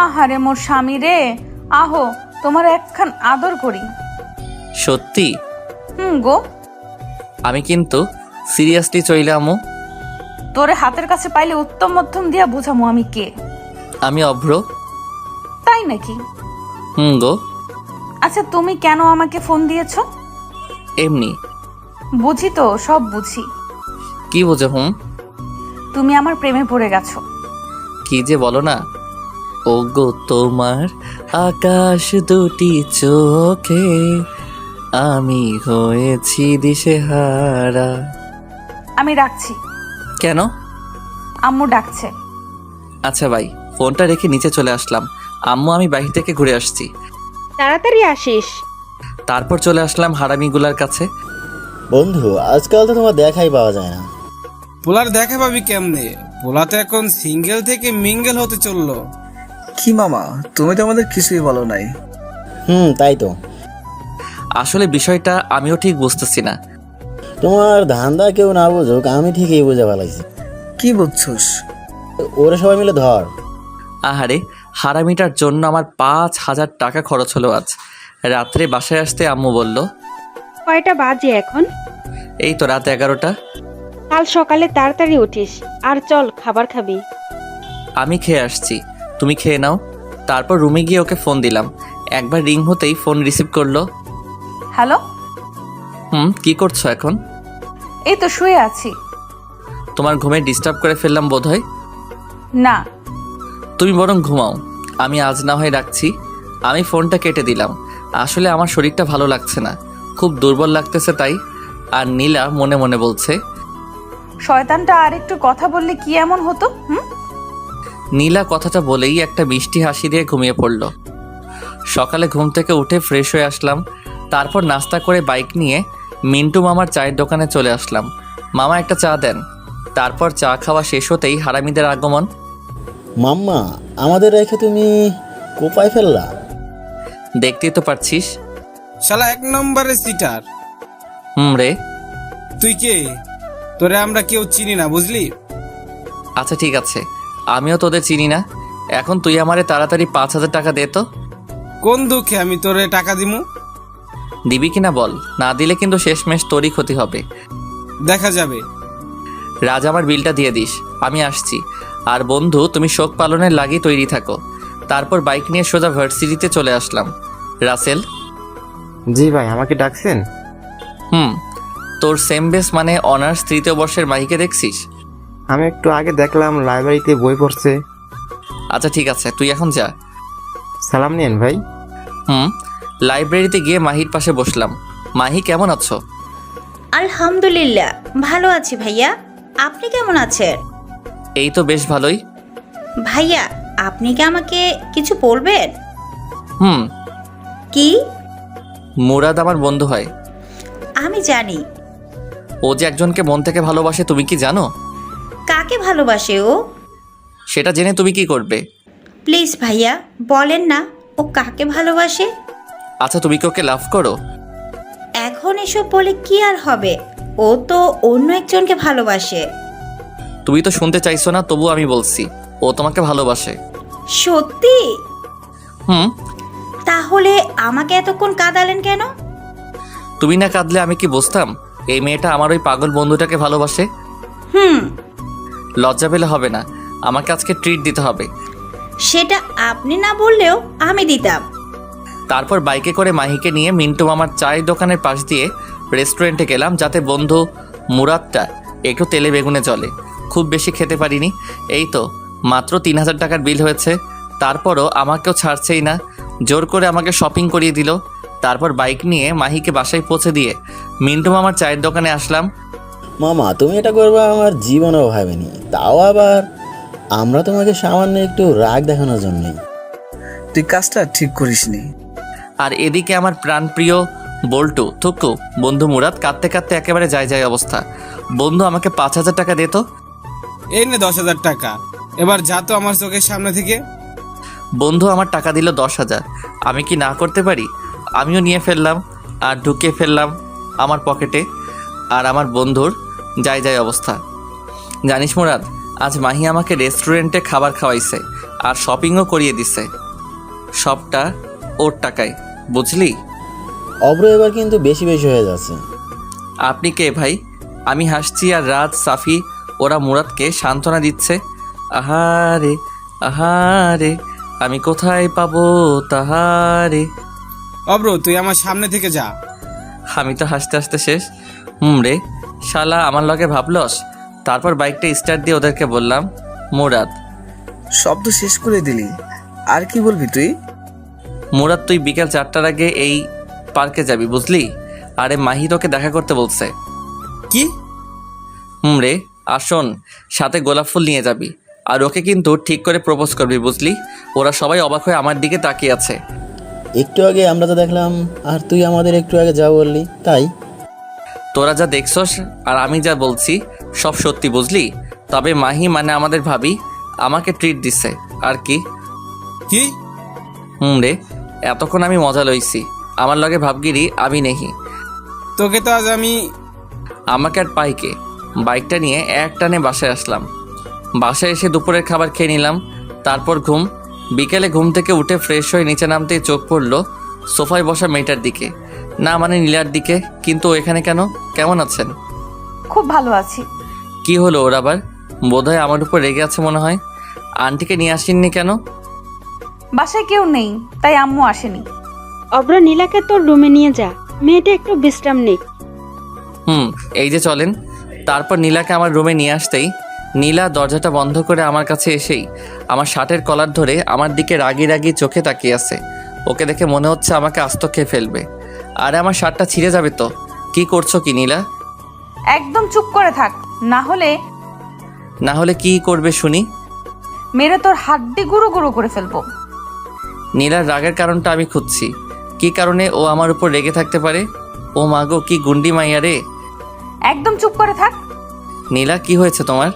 আহারে মোর স্বামী রে, আহো তোমার একখান আদর করি। সত্যি? গো। আমি কিন্তু সিরিয়াসলি চইলে আমু। তোরে হাতের কাছে পাইলে উত্তম মধ্যম দিয়া বুঝামু আমি কে। আমি অভ্র। তাই নাকি? গো। আচ্ছা, তুমি কেন আমাকে ফোন দিয়েছো? এমনি। বুঝি তো, সব বুঝি। কি বোঝো? তুমি আমার প্রেমে পড়ে গেছো। কি যে বলো না। ও গো, তোমার আকাশ দুটি চোখে আমি হয়েছি দিশেহারা। আমি রাখছি। কেন? আম্মু ডাকছে। আচ্ছা ভাই, ফোনটা রেখে নিচে চলে আসলাম। আম্মু, আমি বাইরে থেকে ঘুরে আসছি। তাড়াতাড়ি আসিস। তারপর চলে আসলাম হারামিগুলার কাছে। বন্ধু, আজকাল তো তোমার দেখাই পাওয়া যায় না। পোলার দেখা পাবি কেমনে? পোলা তো এখন সিঙ্গেল থেকে মিঙ্গেল হতে চললো। কি মামা, তুমি তো আমাদের কিছুই বলো নাই। তাই তো। আসলে বিষয়টা আমিও ঠিক বুঝতেছি না। তোমার ধান্দা কেউ না বুঝুক, আমি ঠিকই বুঝে ফেলাইছি। কি বুঝছস? ওরা সবাই মিলে ধর। আহারে, হারামিটার জন্য আমার 5,000 টাকা খরচ হলো আজ। রাত্রে বাসায় আসতে আম্মু বলল, কয়টা বাজে এখন? এই তো রাত 11টা। কাল সকালে তাড়াতাড়ি উঠিস, আর চল খাবার খাবি। আমি খেয়ে আসছি, তুমি খেয়ে নাও। তারপর রুমে গিয়ে ওকে ফোন দিলাম। একবার রিং হতেই ফোন রিসিভ করলো। হ্যালো। কি করছো এখন? এই তো শুয়ে আছি। তোমার ঘুমে ডিস্টার্ব করে ফেললাম বোধহয়। না। তুমি বরং ঘুমাও, আমি আজ না হয় রাখছি। আমি ফোনটা কেটে দিলাম। আসলে আমার শরীরটা ভালো লাগছে না, খুব দুর্বল লাগতেছে তাই। আর নীলা মনে মনে বলছে, শয়তানটা আর একটু কথা বললে কি এমন হতো? নীলা কথাটা বলেই একটা মিষ্টি হাসি দিয়ে ঘুমিয়ে পড়ল। সকালে ঘুম থেকে উঠে ফ্রেশ হয়ে আসলাম। তারপর নাস্তা করে বাইক নিয়ে মিন্টু মামার চায়ের দোকানে চলে আসলাম। মামা একটা চা দেন। তারপর চা খাওয়া শেষ হতেই হারামিদের আগমন। মাম্মা, আমাদের রেখে তুমি কোপায় ফেললা? দেখতেই তো পারছিস। শালা 1 নম্বরের সিটার। রে। তুই কে? তোরে আমরা কেউ চিনি না, বুঝলি? আচ্ছা ঠিক আছে, আমিও তোদের চিনি না। এখন তুই আমারে তাড়াতাড়ি 5,000 টাকা দে তো। কোন দুঃখে আমি তোরে টাকা দিমু? দিবি কিনা বল, না দিলে কিন্তু শেষমেশ তোরই ক্ষতি হবে। দেখা যাবে। রাজ, আমার বিলটা দিয়ে দিস, আমি আসছি। আর বন্ধু, তুমি শোক পালনের লাগি তৈরি থাকো। তারপর বাইক নিয়ে সোজা ভার্সিটিতে চলে আসলাম। রাসেল। জি ভাই, আমাকে ডাকছেন? তোর সেম বেস মানে অনার্স 3য় বর্ষের মাহিকে দেখছিস? আমি একটু আগে দেখলাম লাইব্রেরিতে বই পড়ছে। আচ্ছা ঠিক আছে, তুই এখন যা। সালাম নিয়েন ভাই। লাইব্রেরিতে গিয়ে মাহির পাশে বসলাম। মাহি, কেমন আছো? আলহামদুলিল্লাহ ভালো আছি ভাইয়া, আপনি কেমন আছেন? এই তো বেশ ভালোই। ভাইয়া, আপনি কি আমাকে কিছু বলবেন? কি? মুরাদ আমার বন্ধু হয়। আমি জানি। ও যে একজনকে মন থেকে ভালোবাসে, তুমি কি জানো? কাকে ভালোবাসে ও? সেটা জেনে তুমি কি করবে? প্লিজ ভাইয়া বলেন না, ও কাকে ভালোবাসে? আচ্ছা, তুমি কি ওকে লাভ করো? এখন এসব বলে কি আর হবে, ও তো অন্য একজনকে ভালোবাসে। তুমি তো শুনতে চাইছো না, তবু আমি বলছি, ও তোমাকে ভালোবাসে। সত্যি? হুম। তাহলে আমাকে এতক্ষণ কাঁদালেন কেন? তুমি না কাঁদলে আমি কি বুঝতাম এই মেয়েটা আমার ওই পাগল বন্ধুটাকে ভালোবাসে? লজ্জা পেলে হবে না, আমাকে আজকে ট্রিট দিতে হবে। সেটা আপনি না বললেও আমি দিতাম। তারপর বাইকে করে মাহিকে নিয়ে মিন্টু মামার চায়ের দোকানের পাশ দিয়ে রেস্টুরেন্টে গেলাম, যাতে বন্ধু মুরাদটা একটু তেলে বেগুনে চলে। খুব বেশি খেতে পারিনি। এই তো মাত্র 3,000 টাকার বিল হয়েছে। তারপরও আমাকেও ছাড়ছেই না, জোর করে আমাকে শপিং করিয়ে দিল। তারপর বাইক নিয়ে মাহিকে বাসায় পৌঁছে দিয়ে মিন্টু মামার চায়ের দোকানে আসলাম। মামা, তুমি এটা করবা আমার জীবনেও ভাবেনি, তাও আবার আমরা তোমাকে সামান্য একটু রাগ দেখানোর জন্যই। তুই কাজটা ঠিক করিসনি। আর এদিকে আমার প্রাণপ্রিয় বল্টু থুকু বন্ধু মুরাদ কাঁদতে কাঁদতে একেবারে যায় অবস্থা। বন্ধু, আমাকে 5,000 টাকা দে তো। এই নে 10,000 টাকা, এবার যা তো আমার চোখের সামনে থেকে। বন্ধু আমার টাকা দিল 10,000। আমি কি না করতে পারি? আমিও নিয়ে ফেললাম আর ঢুকিয়ে ফেললাম আমার পকেটে। আর আমার বন্ধুর যায় অবস্থা। জানিস মুরাদ, আজ মাহি আমাকে রেস্টুরেন্টে খাবার খাওয়াইছে আর শপিংও করিয়ে দিছে। সবটা ওর টাকায়, বুঝলি? অব্র এবার কিন্তু বেশি বেশি হয়ে যাচ্ছে। আপনি কে ভাই? আমি হাসছি আর রাজ, সাফি ওরা মুরাদকে সান্ত্বনা দিচ্ছে। আহারে আহারে, আমি কোথায় পাবো তাহারে। অব্র, তুই আমার সামনে থেকে যা। আমি তো হাসতে হাসতে শেষ। রে, শালা আমার লগে ভাবলস। তারপর বাইকটা স্টার্ট দিয়ে ওদেরকে বললাম, মুরাদ। শব্দ শেষ করে দিলি, আর কি বলবি তুই? মুরাদ, তুই বিকেল 4টার আগে এই পার্কে যাবি, বুঝলি? আরে মাহি তোকে দেখা করতে বলছে। কি? রে, আসুন, সাথে গোলাপ ফুল নিয়ে যাবি। আর ওকে কিন্তু ঠিক করে প্রপোজ করবি, বুঝলি? ওরা সবাই অবাক হয়ে আমার দিকে তাকিয়ে আছে। একটু আগে আমরা তো দেখলাম, আর তুই আমাদের একটু আগে যা বললি তাই। তোরা যা দেখছস আর আমি যা বলছি সব সত্যি, বুঝলি? তবে মাহি মানে আমাদের ভাবি আমাকে ট্রিট দিছে। আর কি? কি? রে, এতক্ষণ আমি মজা লইছি। আমার লগে ভাবগিরি আমি নেহি। তোকে তো আজ আমি। আমাকে আর পাইকে। বাইকটা নিয়ে এক টানে বাসায় আসলাম। বাসায় এসে দুপুরের খাবার খেয়ে নিলাম। তারপর ঘুম। বিকেলে ঘুম থেকে উঠে ফ্রেশ হয়ে নিচে নামতেই চোখ পড়ল সোফায় বসা মেয়েটার দিকে, না মানে নীলার দিকে। কিন্তু ও এখানে কেন? কেমন আছেন? খুব ভালো আছি। কি হলো ওর আবার? বোধহয় আমার উপর রেগে আছে মনে হয়। আন্টিকে নিয়ে আসেননি কেন? বাসায় কেউ নেই, তাই আম্মু আসেনি। অব্র, নীলাকে তোর রুমে নিয়ে যা, মেয়েটা একটু বিশ্রাম নিক। এই যে চলেন। তারপর নীলাকে আমার রুমে নিয়ে আসতেই নীলা দরজাটা বন্ধ করে আমার কাছে এসেই আমার শার্টের কলার ধরে আমার দিকে রাগি রাগি চোখে তাকিয়ে আছে। ওকে দেখে মনে হচ্ছে আমাকে আস্ত খেয়ে ফেলবে। আরে আমার শার্টটা ছিঁড়ে যাবে তো। কি করছো কি নীলা? একদম চুপ করে থাক, না হলে কি করবে শুনি? মেরে তোর হাড্ডি গুঁড়ো গুঁড়ো করে ফেলবো। নীলার রাগের কারণটা আমি খুঁজছি। কী কারণে ও আমার উপর রেগে থাকতে পারে? ও মাগো, কি গুন্ডি মাইয়া রে। একদম চুপ করে থাক। নীলা, কি হয়েছে তোমার?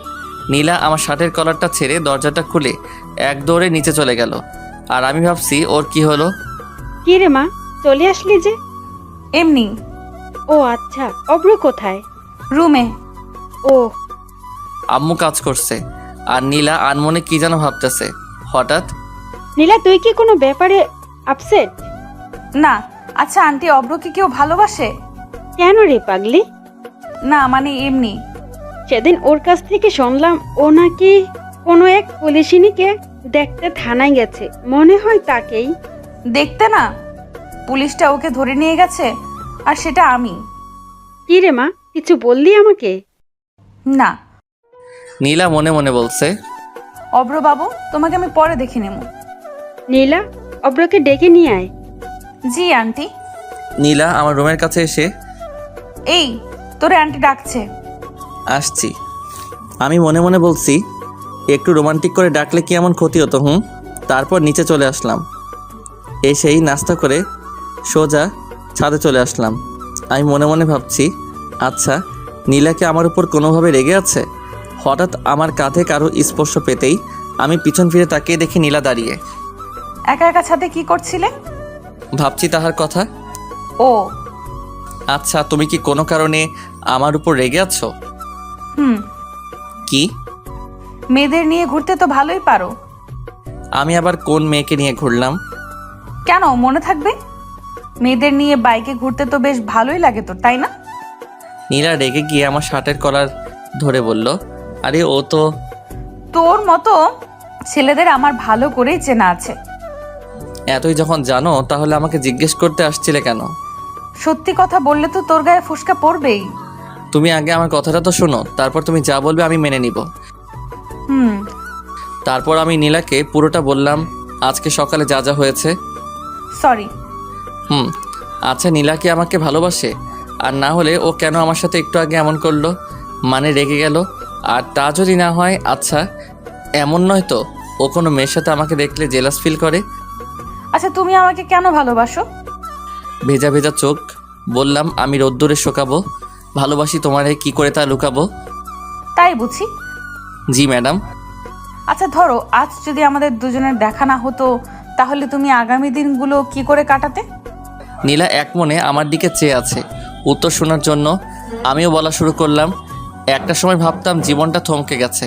নীলা আমার শার্টের কলারটা ছেড়ে দরজাটা খুলে এক দৌড়ে নিচে চলে গেল। আর আমি ভাবছি ওর কি হলো। কি রে মা, চলে আসলি যে? এমনি। ও আচ্ছা, অব্র কোথায়? রুমে। ও, আম্মু কাজ করছে আর নীলা আনমনে কি যেন ভাবতেছে। হঠাৎ নীলা, তুই কি কোনো ব্যাপারে আপসেট? না। আচ্ছা আন্টি, অব্রকে কেউ ভালোবাসে? কেন রে পাগলি? না মানে এমনি। সেদিন ওর কাছ থেকে শুনলাম ও নাকি কোনো এক পুলিশিনীকে দেখতে থানায় গেছে, মনে হয় তাকেই। দেখতে না, পুলিশটা ওকে ধরে নিয়ে গেছে, আর সেটা আমি। কি রে মা, কিছু বললি আমাকে? না। নীলা মনে মনে বলছে, অব্র বাবু, তোমাকে আমি পরে দেখে নেব। নীলা, অব্রকে ডেকে নিয়ে আয়। জি আন্টি। নীলা আমার রুমের কাছে এসে, এই তোরে আন্টি ডাকছে। আসছি। আমি মনে মনে বলছি, একটু রোমান্টিক করে ডাকলে কি এমন ক্ষতি হতো? তারপর নিচে চলে আসলাম। এসেই নাস্তা করে সোজা ছাদে চলে আসলাম। আমি মনে মনে ভাবছি, আচ্ছা নীলাকে আমার উপর কোনোভাবে রেগে আছে? হঠাৎ আমার কাঁধে কারো স্পর্শ পেতেই আমি পিছন ফিরে তাকিয়ে দেখি নীলা দাঁড়িয়ে। একা একা ছাদে কি করছিলে? ভাবছি তাহার কথা। ও আচ্ছা, তুমি কি কোনো কারণে আমার উপর রেগে আছো? হুম। কি? মেয়েদের নিয়ে ঘুরতে তো ভালোই পারো। আমি আবার কোন মেয়েকে নিয়ে ঘুরলাম? কেন মনে থাকবে? মেয়েদের নিয়ে বাইকে ঘুরতে তো বেশ ভালোই লাগে তোর, তাই না? নীলা রেগে গিয়ে আমার শার্টের কলার ধরে বলল, আরে ও তো। তোর মতো ছেলেদের আমার ভালো করেই চেনা আছে। এতই যখন জানো তাহলে আমাকে জিজ্ঞেস করতে আসছিলে কেন? সত্যি কথা বললে তো তোর গায়ে ফুসকা পড়বেই। তুমি আগে আমার কথাটা তো শোনো, তারপর তুমি যা বলবে আমি মেনে নিব। হুম। তারপর আমি নীলাকে পুরোটা বললাম, আজকে সকালে যা যা হয়েছে। সরি। আচ্ছা, নীলা কি আমাকে ভালোবাসে? আর না হলে ও কেন আমার সাথে একটু আগে এমন করলো, মানে রেগে গেল? আর তা যদি না হয়, আচ্ছা এমন নয় তো ও কোনো মেয়ের সাথে আমাকে দেখলে জেলাস ফিল করে? আচ্ছা তুমি আমাকে কেন ভালোবাসো? ভেজা ভেজা চোখ বললাম, আমি রোদ্দুরে শোকাবো। ভালোবাসি তোমারে, কি করে তা লুকাবো? তাই বুঝি। জি ম্যাডাম। আচ্ছা ধরো আজ যদি আমাদের দুজনের দেখা না হতো, তাহলে তুমি আগামী দিনগুলো কি করে কাটাতে? নীলা এক মনে আমার দিকে চেয়ে আছে উত্তর শোনার জন্য। আমিও বলা শুরু করলাম, একটা সময় ভাবতাম জীবনটা থমকে গেছে,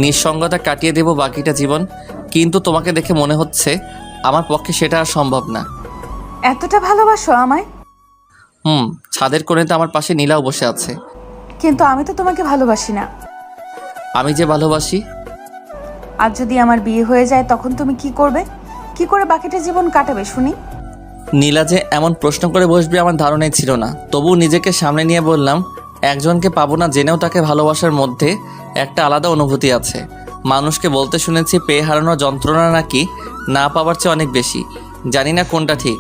নিঃসঙ্গতা কাটিয়ে দেব বাকিটা জীবন, কিন্তু তোমাকে দেখে মনে হচ্ছে আমার পক্ষে সেটা আর সম্ভব না। এতটা ভালোবাসো আমায়? ছাদের কোণেতে আমার পাশে নীলাও বসে আছে। কিন্তু আমি তো তোমাকে ভালোবাসি না। আমি যে ভালোবাসি। আজ যদি আমার বিয়ে হয়ে যায় তখন তুমি কি করবে? কি করে বাকিটা জীবন কাটাবে শুনি? নীলা যে এমন প্রশ্ন করে বসবে আমার ধারণাই ছিল না, তবু নিজেকে সামনে নিয়ে বললাম, একজনকে পাবো না জেনেও তাকে ভালোবাসার মধ্যে একটা আলাদা অনুভূতি আছে। মানুষকে বলতে শুনেছি পেয়ে হারানোর যন্ত্রণা নাকি না পাওয়ার চেয়ে অনেক বেশি। জানি না কোনটা ঠিক,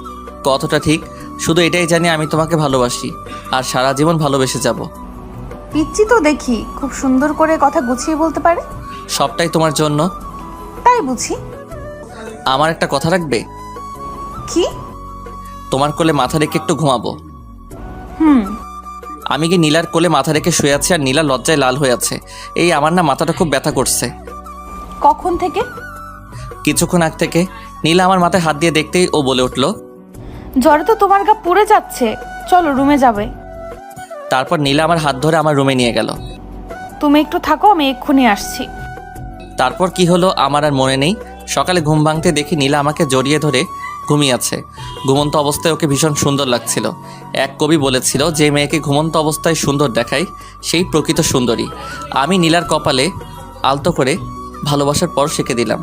কতটা ঠিক, শুধু এটাই জানি আমি তোমাকে ভালোবাসি আর সারা জীবন ভালোবেসে যাব। পিচ্চি তো দেখি, খুব সুন্দর করে কথা গুছিয়ে বলতে পারে। সবটাই তোমার জন্য। তাই বুঝি। আমার একটা কথা রাখবে? কি? তোমার কোলে মাথা রেখে একটু ঘুমাবো। হুম। আমি কি নীলার কোলে মাথা রেখে শুয়ে আছি আর নীলা লজ্জায় লাল হয়ে আছে। এই আমার না মাথাটা খুব ব্যথা করছে। কখন থেকে? কিছুক্ষণ আগ থেকে। নীলা আমার মাথায় হাত দিয়ে দেখতেই ও বলে উঠল, জ্বরে তো তোমার গা পুড়ে যাচ্ছে, চলো রুমে যাবে। তারপর নীলা আমার হাত ধরে আমার রুমে নিয়ে গেল। তুমি একটু থাকো, আমি এক্ষুনি আসছি। তারপর কি হলো আমার আর মনে নেই। সকালে ঘুম ভাঙতে দেখি নীলা আমাকে জড়িয়ে ধরে ঘুমিয়ে আছে। ঘুমন্ত অবস্থায় ওকে ভীষণ সুন্দর লাগছিল। এক কবি বলেছিল, যে মেয়েকে ঘুমন্ত অবস্থায় সুন্দর দেখায় সেই প্রকৃত সুন্দরী। আমি নীলার কপালে আলতো করে ভালোবাসার পর শিখে দিলাম।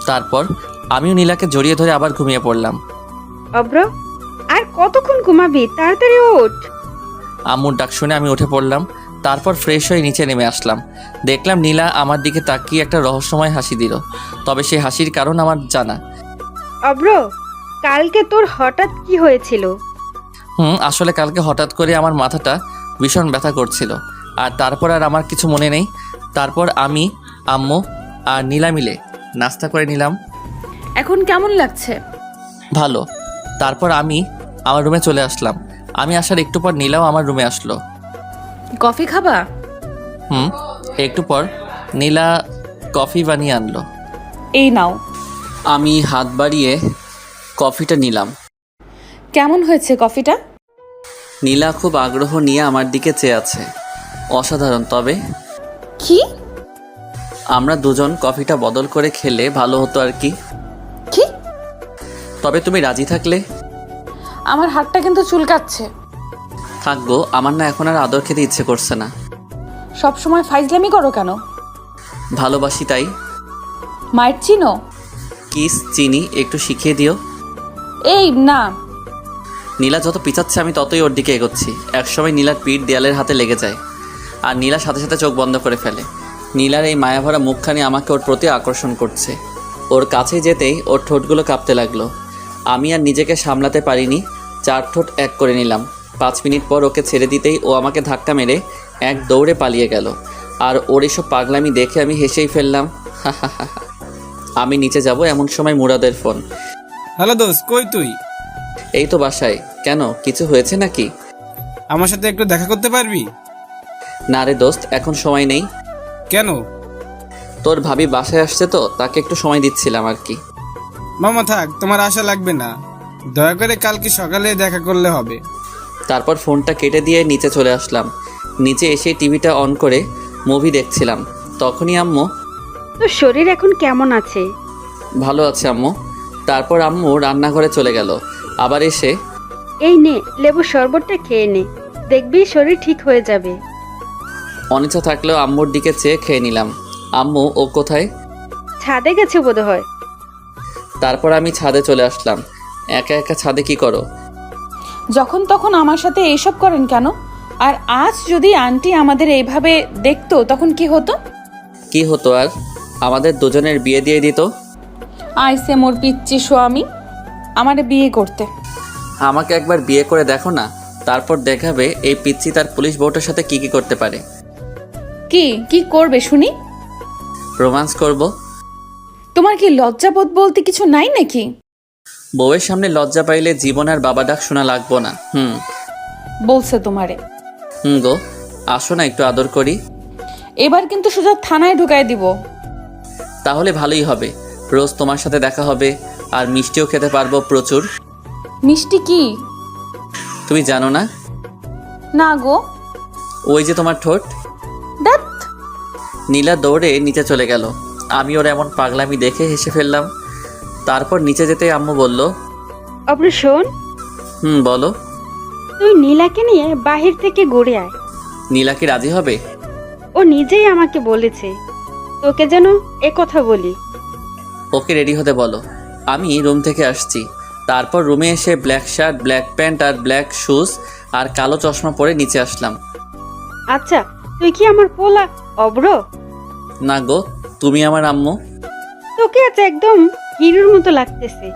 তারপর আমিও নীলাকে জড়িয়ে ধরে আবার ঘুমিয়ে পড়লাম। অব্র, আর কতক্ষণ ঘুমাবি? তাড়াতাড়ি ওঠ। আম্মুর ডাক শুনে আমি উঠে পড়লাম। তারপর ফ্রেশ হয়ে নিচে নেমে আসলাম। দেখলাম নীলা আমার দিকে তাকিয়ে একটা রহস্যময় হাসি দিল। তবে সেই হাসির কারণ আমার জানা। অব্র, কালকে তোর হঠাৎ কি হয়েছিল? আসলে কালকে হঠাৎ করে আমার মাথাটা ভীষণ ব্যথা করছিল, আর তারপর আর আমার কিছু মনে নেই। তারপর আমি, আম্মু আর নীলা মিলে নাস্তা করে নিলাম। এখন কেমন লাগছে? ভালো। তারপর আমি আমার রুমে চলে আসলাম। আমি আসার একটু পর নীলাও আমার রুমে আসলো। কফি খাবা? একটু পর নীলা কফি বানিয়ে আনলো। এই নাও। আমি হাত বাড়িয়ে কফিটা নিলাম। কেমন হয়েছে কফিটা? নীলা খুব আগ্রহ নিয়ে আমার দিকে চেয়ে আছে। অসাধারণ। তবে কি? আমরা দুজন কফিটা বদল করে খেলে ভালো হতো আর কি। কি? তবে তুমি রাজি থাকলে। আমার হাতটা কিন্তু চুলকাচ্ছে। থাকবো, আমার না এখন আর আদর খেতে ইচ্ছে করছে না। সব সময় ফাইজলামি করো কেন? ভালোবাসি তাই। মায়ের চিনো? কিস চিনি, একটু শিখিয়ে দিও। এই না। নীলা যত পিছাচ্ছে আমি ততই ওর দিকে এগোচ্ছি। একসময় নীলার পিঠ দেয়ালের হাতে লেগে যায় আর নীলা সাথে সাথে চোখ বন্ধ করে ফেলে। নীলার এই মায়াভরা মুখখানি আমাকে ওর প্রতি আকর্ষণ করছে। ওর কাছে যেতেই ওর ঠোঁটগুলো কাঁপতে লাগলো। আমি আর নিজেকে সামলাতে পারিনি, 4 ঠোঁট এক করে নিলাম। 5 মিনিট পর ওকে ছেড়ে দিতেই ও আমাকে ধাক্কা মেরে এক দৌড়ে পালিয়ে গেল। আর ওর এসব পাগলামি দেখে আমি হেসেই ফেললাম। আমি নিচে যাব এমন সময় মুরাদের ফোন। হ্যালো দোস্ত, কই তুই? এই তো বাসায়। কেন, কিছু হয়েছে নাকি? আমার সাথে একটু দেখা করতে পারবি? না রে দোস্ত, এখন সময় নেই। কেন? তোর ভাবি বাসায় আসছে তো, তাকে একটু সময় দিচ্ছিলাম আর কি। মামা থাক, তোমার আশা লাগবে না। দয়া করে কালকে সকালে দেখা করলে হবে। তারপর ফোনটা কেটে দিয়ে নিচে চলে আসলাম। নিচে এসে টিভিটা অন করে মুভি দেখছিলাম। তখনই আম্মু। তোর শরীর এখন কেমন আছে? ভালো আছে আম্মু। তারপর আম্মু রান্নাঘরে চলে গেল। আবার এসে, এই নে লেবু শরবতটা খেয়ে নে, দেখবি শরীর ঠিক হয়ে যাবে। অনিচ্ছা থাকলেও আম্মুর দিকে চেয়ে খেয়ে নিলাম। আম্মু ও কোথায়? ছাদে গেছে বোধহয়। তারপর আমি ছাদে চলে আসলাম। একা একা ছাদে কি করো? যখন তখন আমার সাথে এইসব করেন কেন? আর আজ যদি আন্টি আমাদের এইভাবে দেখতো তখন কি হতো? কি হতো আর? আমাদের দুজনের বিয়ে দিয়ে দিত। আইসে মোর পিচ্চি স্বামী আমারে বিয়ে করতে। আমাকে একবার বিয়ে করে দেখো না, তারপর দেখাবে এই পিচ্চি তার পুলিশ বউটার সাথে কি কি করতে পারে। কি কি করবে শুনি? রোমান্স করব। তোমার কি লজ্জাবোধ বলতে কিছু নাই নাকি? বউয়ের সামনে লজ্জা পাইলে জীবন আর বাবা ডাক শোনা লাগবো না। বলছে তোমারে। গো, আসো না একটু আদর করি। এবার কিন্তু সোজা থানায় ঢুকাই দিব। তাহলে ভালোই হবে, রোজ তোমার সাথে দেখা হবে আর মিষ্টিও খেতে পারবো প্রচুর। মিষ্টি কি? তুমি জানো না? না গো। ওই যে তোমার ঠোঁট। দ্যাট। নীলা দৌড়ে নিচে চলে গেল। আমি ওর এমন পাগলামি দেখে হেসে ফেললাম। তারপর নিচে যেতে আম্মু বলল, অব্র শোন, বলো। তুই নীলাকে নিয়ে বাহির থেকে ঘুরে আয়। নীলা কি রাজি হবে? ও নিজেই আমাকে বলেছে তোকে যেন এ কথা বলি। ওকে রেডি হতে বলো। আমি রুম থেকে আসছি। তারপর রুমে এসে ব্ল্যাক শার্ট, ব্ল্যাক প্যান্ট আর ব্ল্যাক শুজ আর কালো চশমা পরে নিচে আসলাম। আচ্ছা, তুই কি আমার পোলা অব্র? না গো, তুমি আমার আম্মু। তোকে আজ একদম হিরোর মতো লাগতেছে।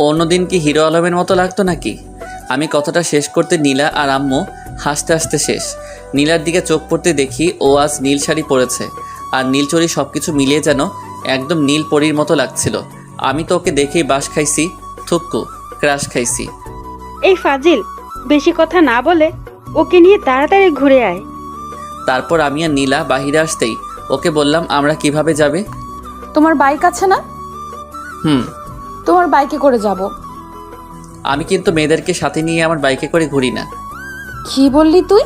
অন্যদিন কি হিরো আলমের মতো লাগতো নাকি? আমি কথাটা শেষ করতে নীলা আর আম্মু হাসতে হাসতে শেষ। নীলার দিকে চোখ পড়তে দেখি ও আজ নীল শাড়ি পরেছে আর নীল চড়ি, সব কিছু মিলিয়ে যেন একদম নীল পরীর মতো লাগছিল। আমি তো ওকে দেখেই বাস খাইছি, থুক্কু ক্রাশ খাইছি। এই ফাজিল, বেশি কথা না বলে ওকে নিয়ে তাড়াতাড়ি ঘুরে আয়। তারপর আমি আর নীলা বাহিরে আসতেই ওকে বললাম, আমরা কিভাবে যাবে? তোমার বাইক আছে না? তোমার বাইকে করে যাব। আমি কিন্তু মেয়েদেরকে সাথে নিয়ে আমার বাইকে করে ঘুরি না। কি বললি তুই?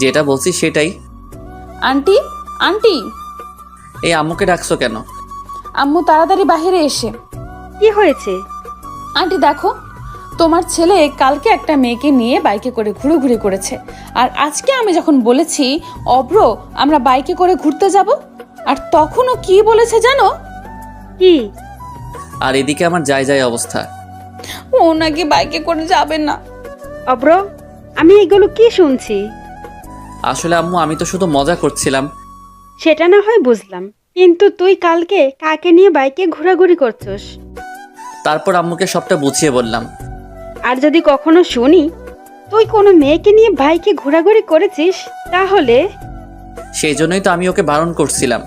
যেটা বলছি সেটাই। Aunty, aunty. এই আম্মুকে ডাকছো কেন? আম্মু তাড়াতাড়ি বাইরে এসে। কি হয়েছে? আন্টি দেখো, তোমার ছেলে কালকে একটা মেয়েকে নিয়ে বাইকে করে ঘুরোঘুরি করেছে। আর আজকে আমি যখন বলেছি অব্র আমরা বাইকে করে ঘুরতে যাব, আর তখনও কি বলেছে জানো? কি? আর এদিকে আমার যায় যায় অবস্থা। ও নাকি বাইকে করে যাবে না। অব্র, আমি এগুলো কি শুনছি? আসলে আম্মু, আমি তো শুধু মজা করছিলাম। সেটা না হয় বুঝলাম, কিন্তু তুই কালকে কাকে নিয়ে বাইকে ঘোরাঘুরি করছস? তারপর আম্মুকে সবটা বুঝিয়ে বললাম। আর যদি কখনো শুনি তুই কোনো মেয়েকে নিয়ে বাইকে ঘোরাঘুরি করেছিস, তাহলে? সেই জন্যই তো আমি ওকে বারণ করছিলাম।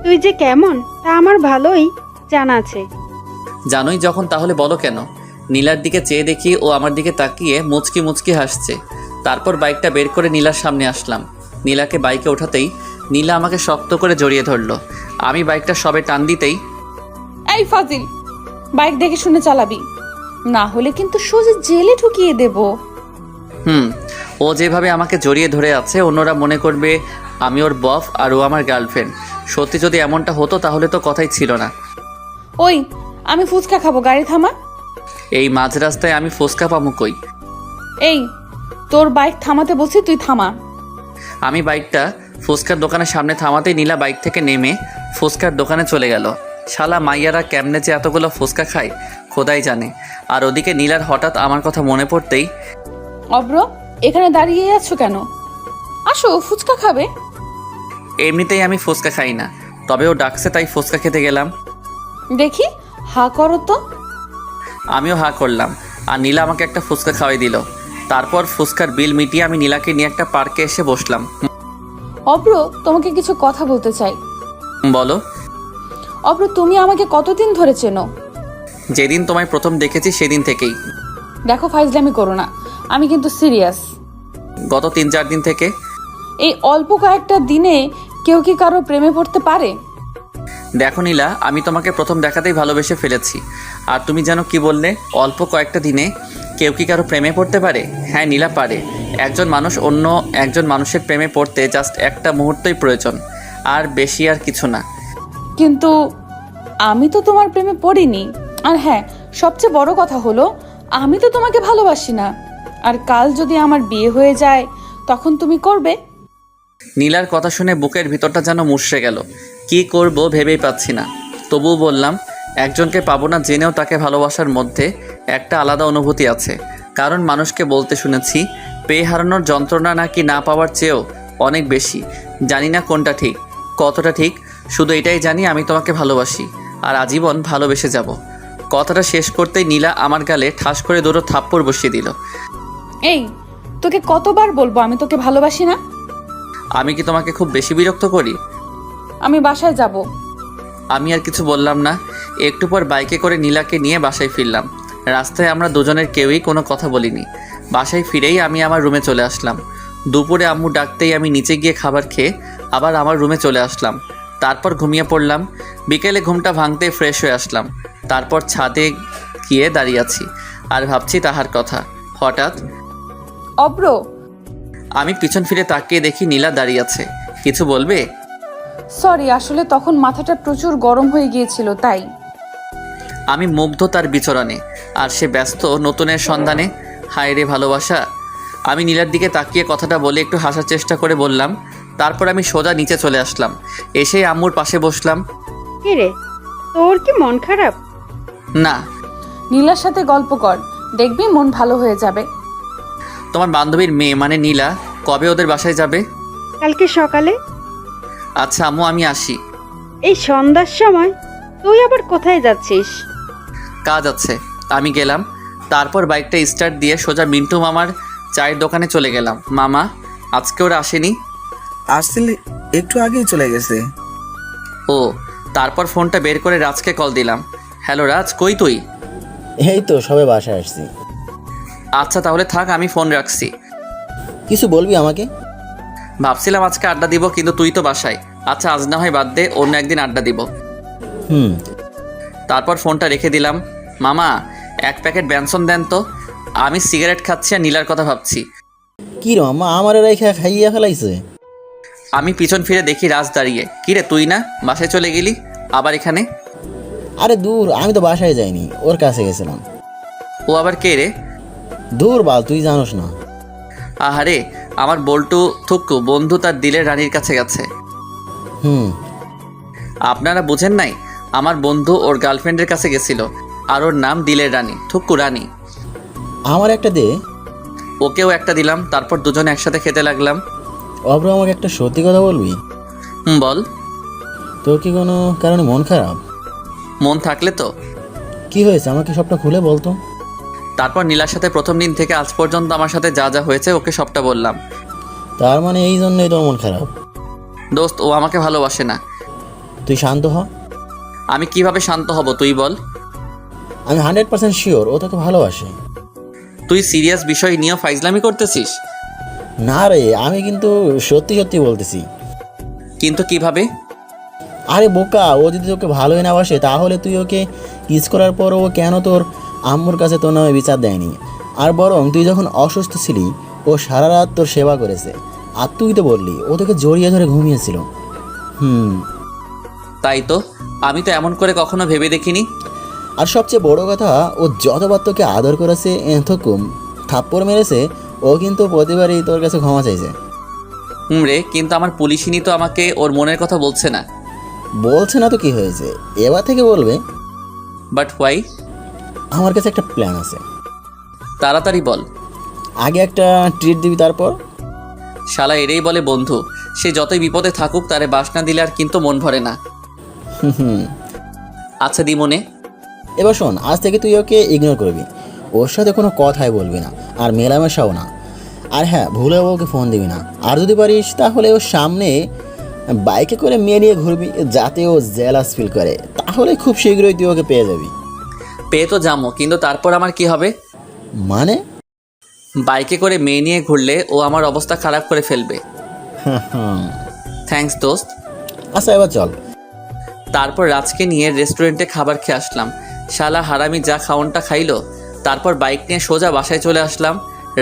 তুই যে কেমন তা আমার ভালোই জানা আছে। জানোই যখন, তাহলে বলো কেন? নীলার দিকে চেয়ে দেখি ও আমার দিকে তাকিয়ে মুচকি মুচকি হাসছে। তারপর বাইকটা বের করে নীলার সামনে আসলাম। নীলাকে বাইকে ওঠাতেই নীলা আমাকে শক্ত করে জড়িয়ে ধরলো। আমি বাইকটা সবে টান দিতেই, এই ফাজিল, বাইক দেখে শুনে চালাবি, না হলে কিন্তু সোজা জেলে ঢুকিয়ে দেব। ও যেভাবে আমাকে জড়িয়ে ধরে আছে অন্যরা মনে করবে আমি ওর বফ আর ও আমার গার্লফ্রেন্ড। সত্যি যদি এমনটা হতো তাহলে তো কথাই ছিল না। ওই, আমি ফুচকা খাবো, গাড়ি থামা। এই মাঝ রাস্তায় আমি ফুচকা পামু কই? এই, তোর বাইক থামাতে বলছি, তুই থামা। আমি বাইকটা ফুচকার দোকানের সামনে থামাতেই নীলা বাইক থেকে নেমে ফুচকার দোকানে চলে গেল। শালা মাইয়ারা কেমনে যে এতগুলো ফুচকা খায় খোদাই জানে। আর ওদিকে নীলার হঠাৎ আমার কথা মনে পড়তেই, অব্র, এখানে দাঁড়িয়ে আছো কেন? আসো, ফুচকা খাবে। এমনিতেই আমি ফুচকা খাই না, তবে ও ডাকছে তাই ফুচকা খেতে গেলাম। দেখি, হা করো তো। আমিও হা করলাম আর নীলা আমাকে একটা ফুচকা খাওয়াই দিল। তারপর ফুচকার বিল মিটিয়ে আমি নীলাকে নিয়ে একটা পার্কে এসে বসলাম। অব্র, তোমাকে কিছু কথা বলতে চাই। বলো। অব্র, তুমি আমাকে কতদিন ধরে চেনো? যেদিন তোমায় প্রথম দেখেছি সেদিন থেকেই। দেখো, ফাইজলামি করো না, আমি কিন্তু সিরিয়াস। গত 3-4 দিন থেকে। এই অল্প কয়েকটা দিনে কেউ কি কারো প্রেমে পড়তে পারে? দেখো নীলা, আমি তোমাকে প্রথম দেখাতেই ভালোবেসে ফেলেছি। আর তুমি যেন কি বললে, অল্প কয়েকটা দিনে কেউ কি কারো প্রেমে পড়তে পারে? হ্যাঁ নীলা, পারে। একজন মানুষ অন্য একজন মানুষের প্রেমে পড়তে জাস্ট একটা মুহূর্তই প্রয়োজন, আর বেশি আর কিছু না। কিন্তু আমি তো তোমার প্রেমে পড়িনি। আর হ্যাঁ, সবচেয়ে বড় কথা হলো আমি তো তোমাকে ভালোবাসি না। আর কাল যদি আমার বিয়ে হয়ে যায় তখন তুমি করবে? নীলার কথা শুনে বুকের ভিতরটা যেন মুষড়ে গেল। কি করব ভেবেই পাচ্ছি না। তবুও বললাম, একজনকে পাবো না জেনেও তাকে ভালোবাসার মধ্যে একটা আলাদা অনুভূতি আছে। কারণ মানুষকে বলতে শুনেছি পেয়ে হারানোর যন্ত্রণা নাকি না পাওয়ার চেয়েও অনেক বেশি। জানি না কোনটা ঠিক, কতটা ঠিক, শুধু এটাই জানি আমি তোমাকে ভালোবাসি আর আজীবন ভালোবেসে যাব। কথাটা শেষ করতেই নীলা আমার গালে ঠাস করে দুটো থাপ্পড় বসিয়ে দিল। এই, তোকে কতবার বলবো আমি তোকে ভালোবাসি না? আমি কি তোমাকে খুব বেশি বিরক্ত করি? আমি বাসায় যাব। আমি আর কিছু বললাম না। একটু পর বাইকে করে নীলাকে নিয়ে বাসায় ফিরলাম। রাস্তায় আমরা দুজনের কেউই কোনো কথা বলিনি। বাসায় ফিরেই আমি আমার রুমে চলে আসলাম। দুপুরে আম্মু ডাকতেই আমি নিচে গিয়ে খাবার খেয়ে আবার আমার রুমে চলে আসলাম। তারপর ঘুমিয়ে পড়লাম। বিকেলে ঘুমটা ভাঙতেই ফ্রেশ হয়ে আসলাম। তারপর ছাদে গিয়ে দাঁড়িয়ে আছি আর ভাবছি তাহার কথা। হঠাৎ অব্র, আমি পিছন ফিরে তাকিয়ে দেখি নীলা দাঁড়িয়ে আছে। কিছু বলবে? সরি, আসলে তখন মাথাটা প্রচুর গরম হয়ে গিয়েছিল তাই। আমি মুগ্ধ তার বিচরণে, আর সে ব্যস্ত নতুনের সন্ধানে। হায় রে ভালোবাসা। আমি নীলার দিকে তাকিয়ে কথাটা বলে একটু হাসার চেষ্টা করে বললাম। তারপর আমি সোজা নিচে চলে আসলাম। এসেই আম্মুর পাশে বসলাম। কি রে, তোর কি মন খারাপ? না। নীলার সাথে গল্প কর, দেখবি মন ভালো হয়ে যাবে। তোমার বান্ধবীর মেয়ে মানে নীলা কবে ওদের বাসায় যাবে? কালকে সকালে। আচ্ছা আম্মু, আমি আসি। এই সন্ধ্যার সময় তুই আবার কোথায় যাচ্ছিস? কাজ আছে। আমি গেলাম। তারপর বাইকটা স্টার্ট দিয়ে সোজা মিন্টু মামার চায়ের দোকানে চলে গেলাম। মামা, আজকে ওরা আসেনি? আসলে একটু আগেই চলে গেছে। ও, তারপর ফোনটা বের করে রাজকে কল দিলাম। হ্যালো রাজ, কই তুই? এই তো সবে বাসায় আসছি। আচ্ছা তাহলে থাক, আমি ফোন রাখছি। কিছু বলবি আমাকে? ভাবছিলাম আজকে আড্ডা দিব, কিন্তু তুই তো বাসায়। আচ্ছা আজ না হয় বাদ দে, অন্য একদিন আড্ডা দিব। তারপর ফোনটা রেখে দিলাম। মামা, 1 প্যাকেট ব্যানসন দেন তো। আমি সিগারেট খাচ্ছি আর নীলার কথা ভাবছি। কি রে মামা, আমার রেখা খাইয়া ফেলাইছে? আমি পিছন ফিরে দেখি রাজ দাঁড়িয়ে। কিরে তুই না বাসায় চলে গেলি আবার এখানে? আরে দূর, আমি তো বাসায় যাইনি, ওর কাছে গেছিলাম। ও আবার কে রে? দূর বাল, তুই জানোস না। আহারে, আমার বল্টু থুক্কু বন্ধু তার দিলের রানীর কাছে গেছে। আপনারা বুঝেন নাই? আমার বন্ধু ওর গার্লফ্রেন্ডের কাছে গেছিল, আর ওর নাম দিলের রানী, থুক্কু রানী। আমার একটা দে। ওকেও একটা দিলাম। তারপর দুজনে একসাথে খেতে লাগলাম। অব্র, আমাকে একটা সত্যি কথা বলবি? বল। তোর কি কোনো কারণে মন খারাপ? মন থাকলে তো। কি হয়েছে আমাকে সবটা খুলে বলতো। তারপর নীলার সাথে প্রথম দিন থেকে আজ পর্যন্ত আমার সাথে যা যা হয়েছে ওকে সবটা বললাম। তার মানে এই জন্যই তোর মন খারাপ? দোস্ত, ও আমাকে ভালোবাসে না। তুই শান্ত হ। আমি কিভাবে শান্ত হব তুই বল? আমি 100% শিওর ও তোকে ভালোবাসে। তুই সিরিয়াস বিষয় নিয়েও ফাইজলামি করতেছিস? না রে, আমি কিন্তু সত্যি সত্যি বলতেছি। কিন্তু কিভাবে? আরে বোকা, ও যদি তোকে ভালোই না বাসে তাহলে তুই ওকে কিস করার পর ও কেন তোর আম্মুর কাছে তোর নামে বিচার দেয়নি? আর বরং তুই যখন অসুস্থ ছিলি ও সারা রাত তোর সেবা করেছে, আর তুই তো বললি ও তোকে জড়িয়ে ধরে ঘুমিয়েছিল। তাই তো, আমি তো এমন করে কখনো ভেবে দেখিনি। আর সবচেয়ে বড় কথা, ও যতবার তোকে আদর করেছে, এতকম থাপ্পড় মেরেছে, ও কিন্তু প্রতিবারই তোর কাছে ক্ষমা চাইছে। রে, কিন্তু আমার পুলিশিনি তো আমাকে ওর মনের কথা বলছে না। বলছে না তো কি হয়েছে, এবার থেকে বলবে। But why? আমার কাছে একটা প্ল্যান আছে। তাড়াতাড়ি বল। আগে একটা ট্রিট দিবি, তারপর। শালা এরেই বলে বন্ধু, সে যতই বিপদে থাকুক তারে বাস না দিলে আর কিন্তু মন ভরে না। আচ্ছা দি মনে। এবার শোন, আজ থেকে তুই ওকে ইগনোর করবি, ওর সাথে কোনো কথাই বলবি না, আর মেলামেশাও না। আর হ্যাঁ, ভুলেও ওকে ফোন দিবি না। আর যদি পারিস তাহলে ওর সামনে বাইকে করে মেয়ে নিয়ে ঘুরবি, যাতে ও জেলাস ফিল করে। তাহলে খুব শীঘ্রই তুই ওকে পেয়ে যাবি। পেয়ে তো যাবো, কিন্তু তারপর আমার কি হবে? মানে? বাইকে করে মেয়ে নিয়ে ঘুরলে ও আমার অবস্থা খারাপ করে ফেলবে। থ্যাঙ্কস দোস্ত। আচ্ছা, এবার চল। তারপর রাজকে নিয়ে রেস্টুরেন্টে খাবার খেয়ে আসলাম। শালা হারামি যা খাওনটা খাইলো। তারপর বাইক নিয়ে সোজা বাসায় চলে আসলাম।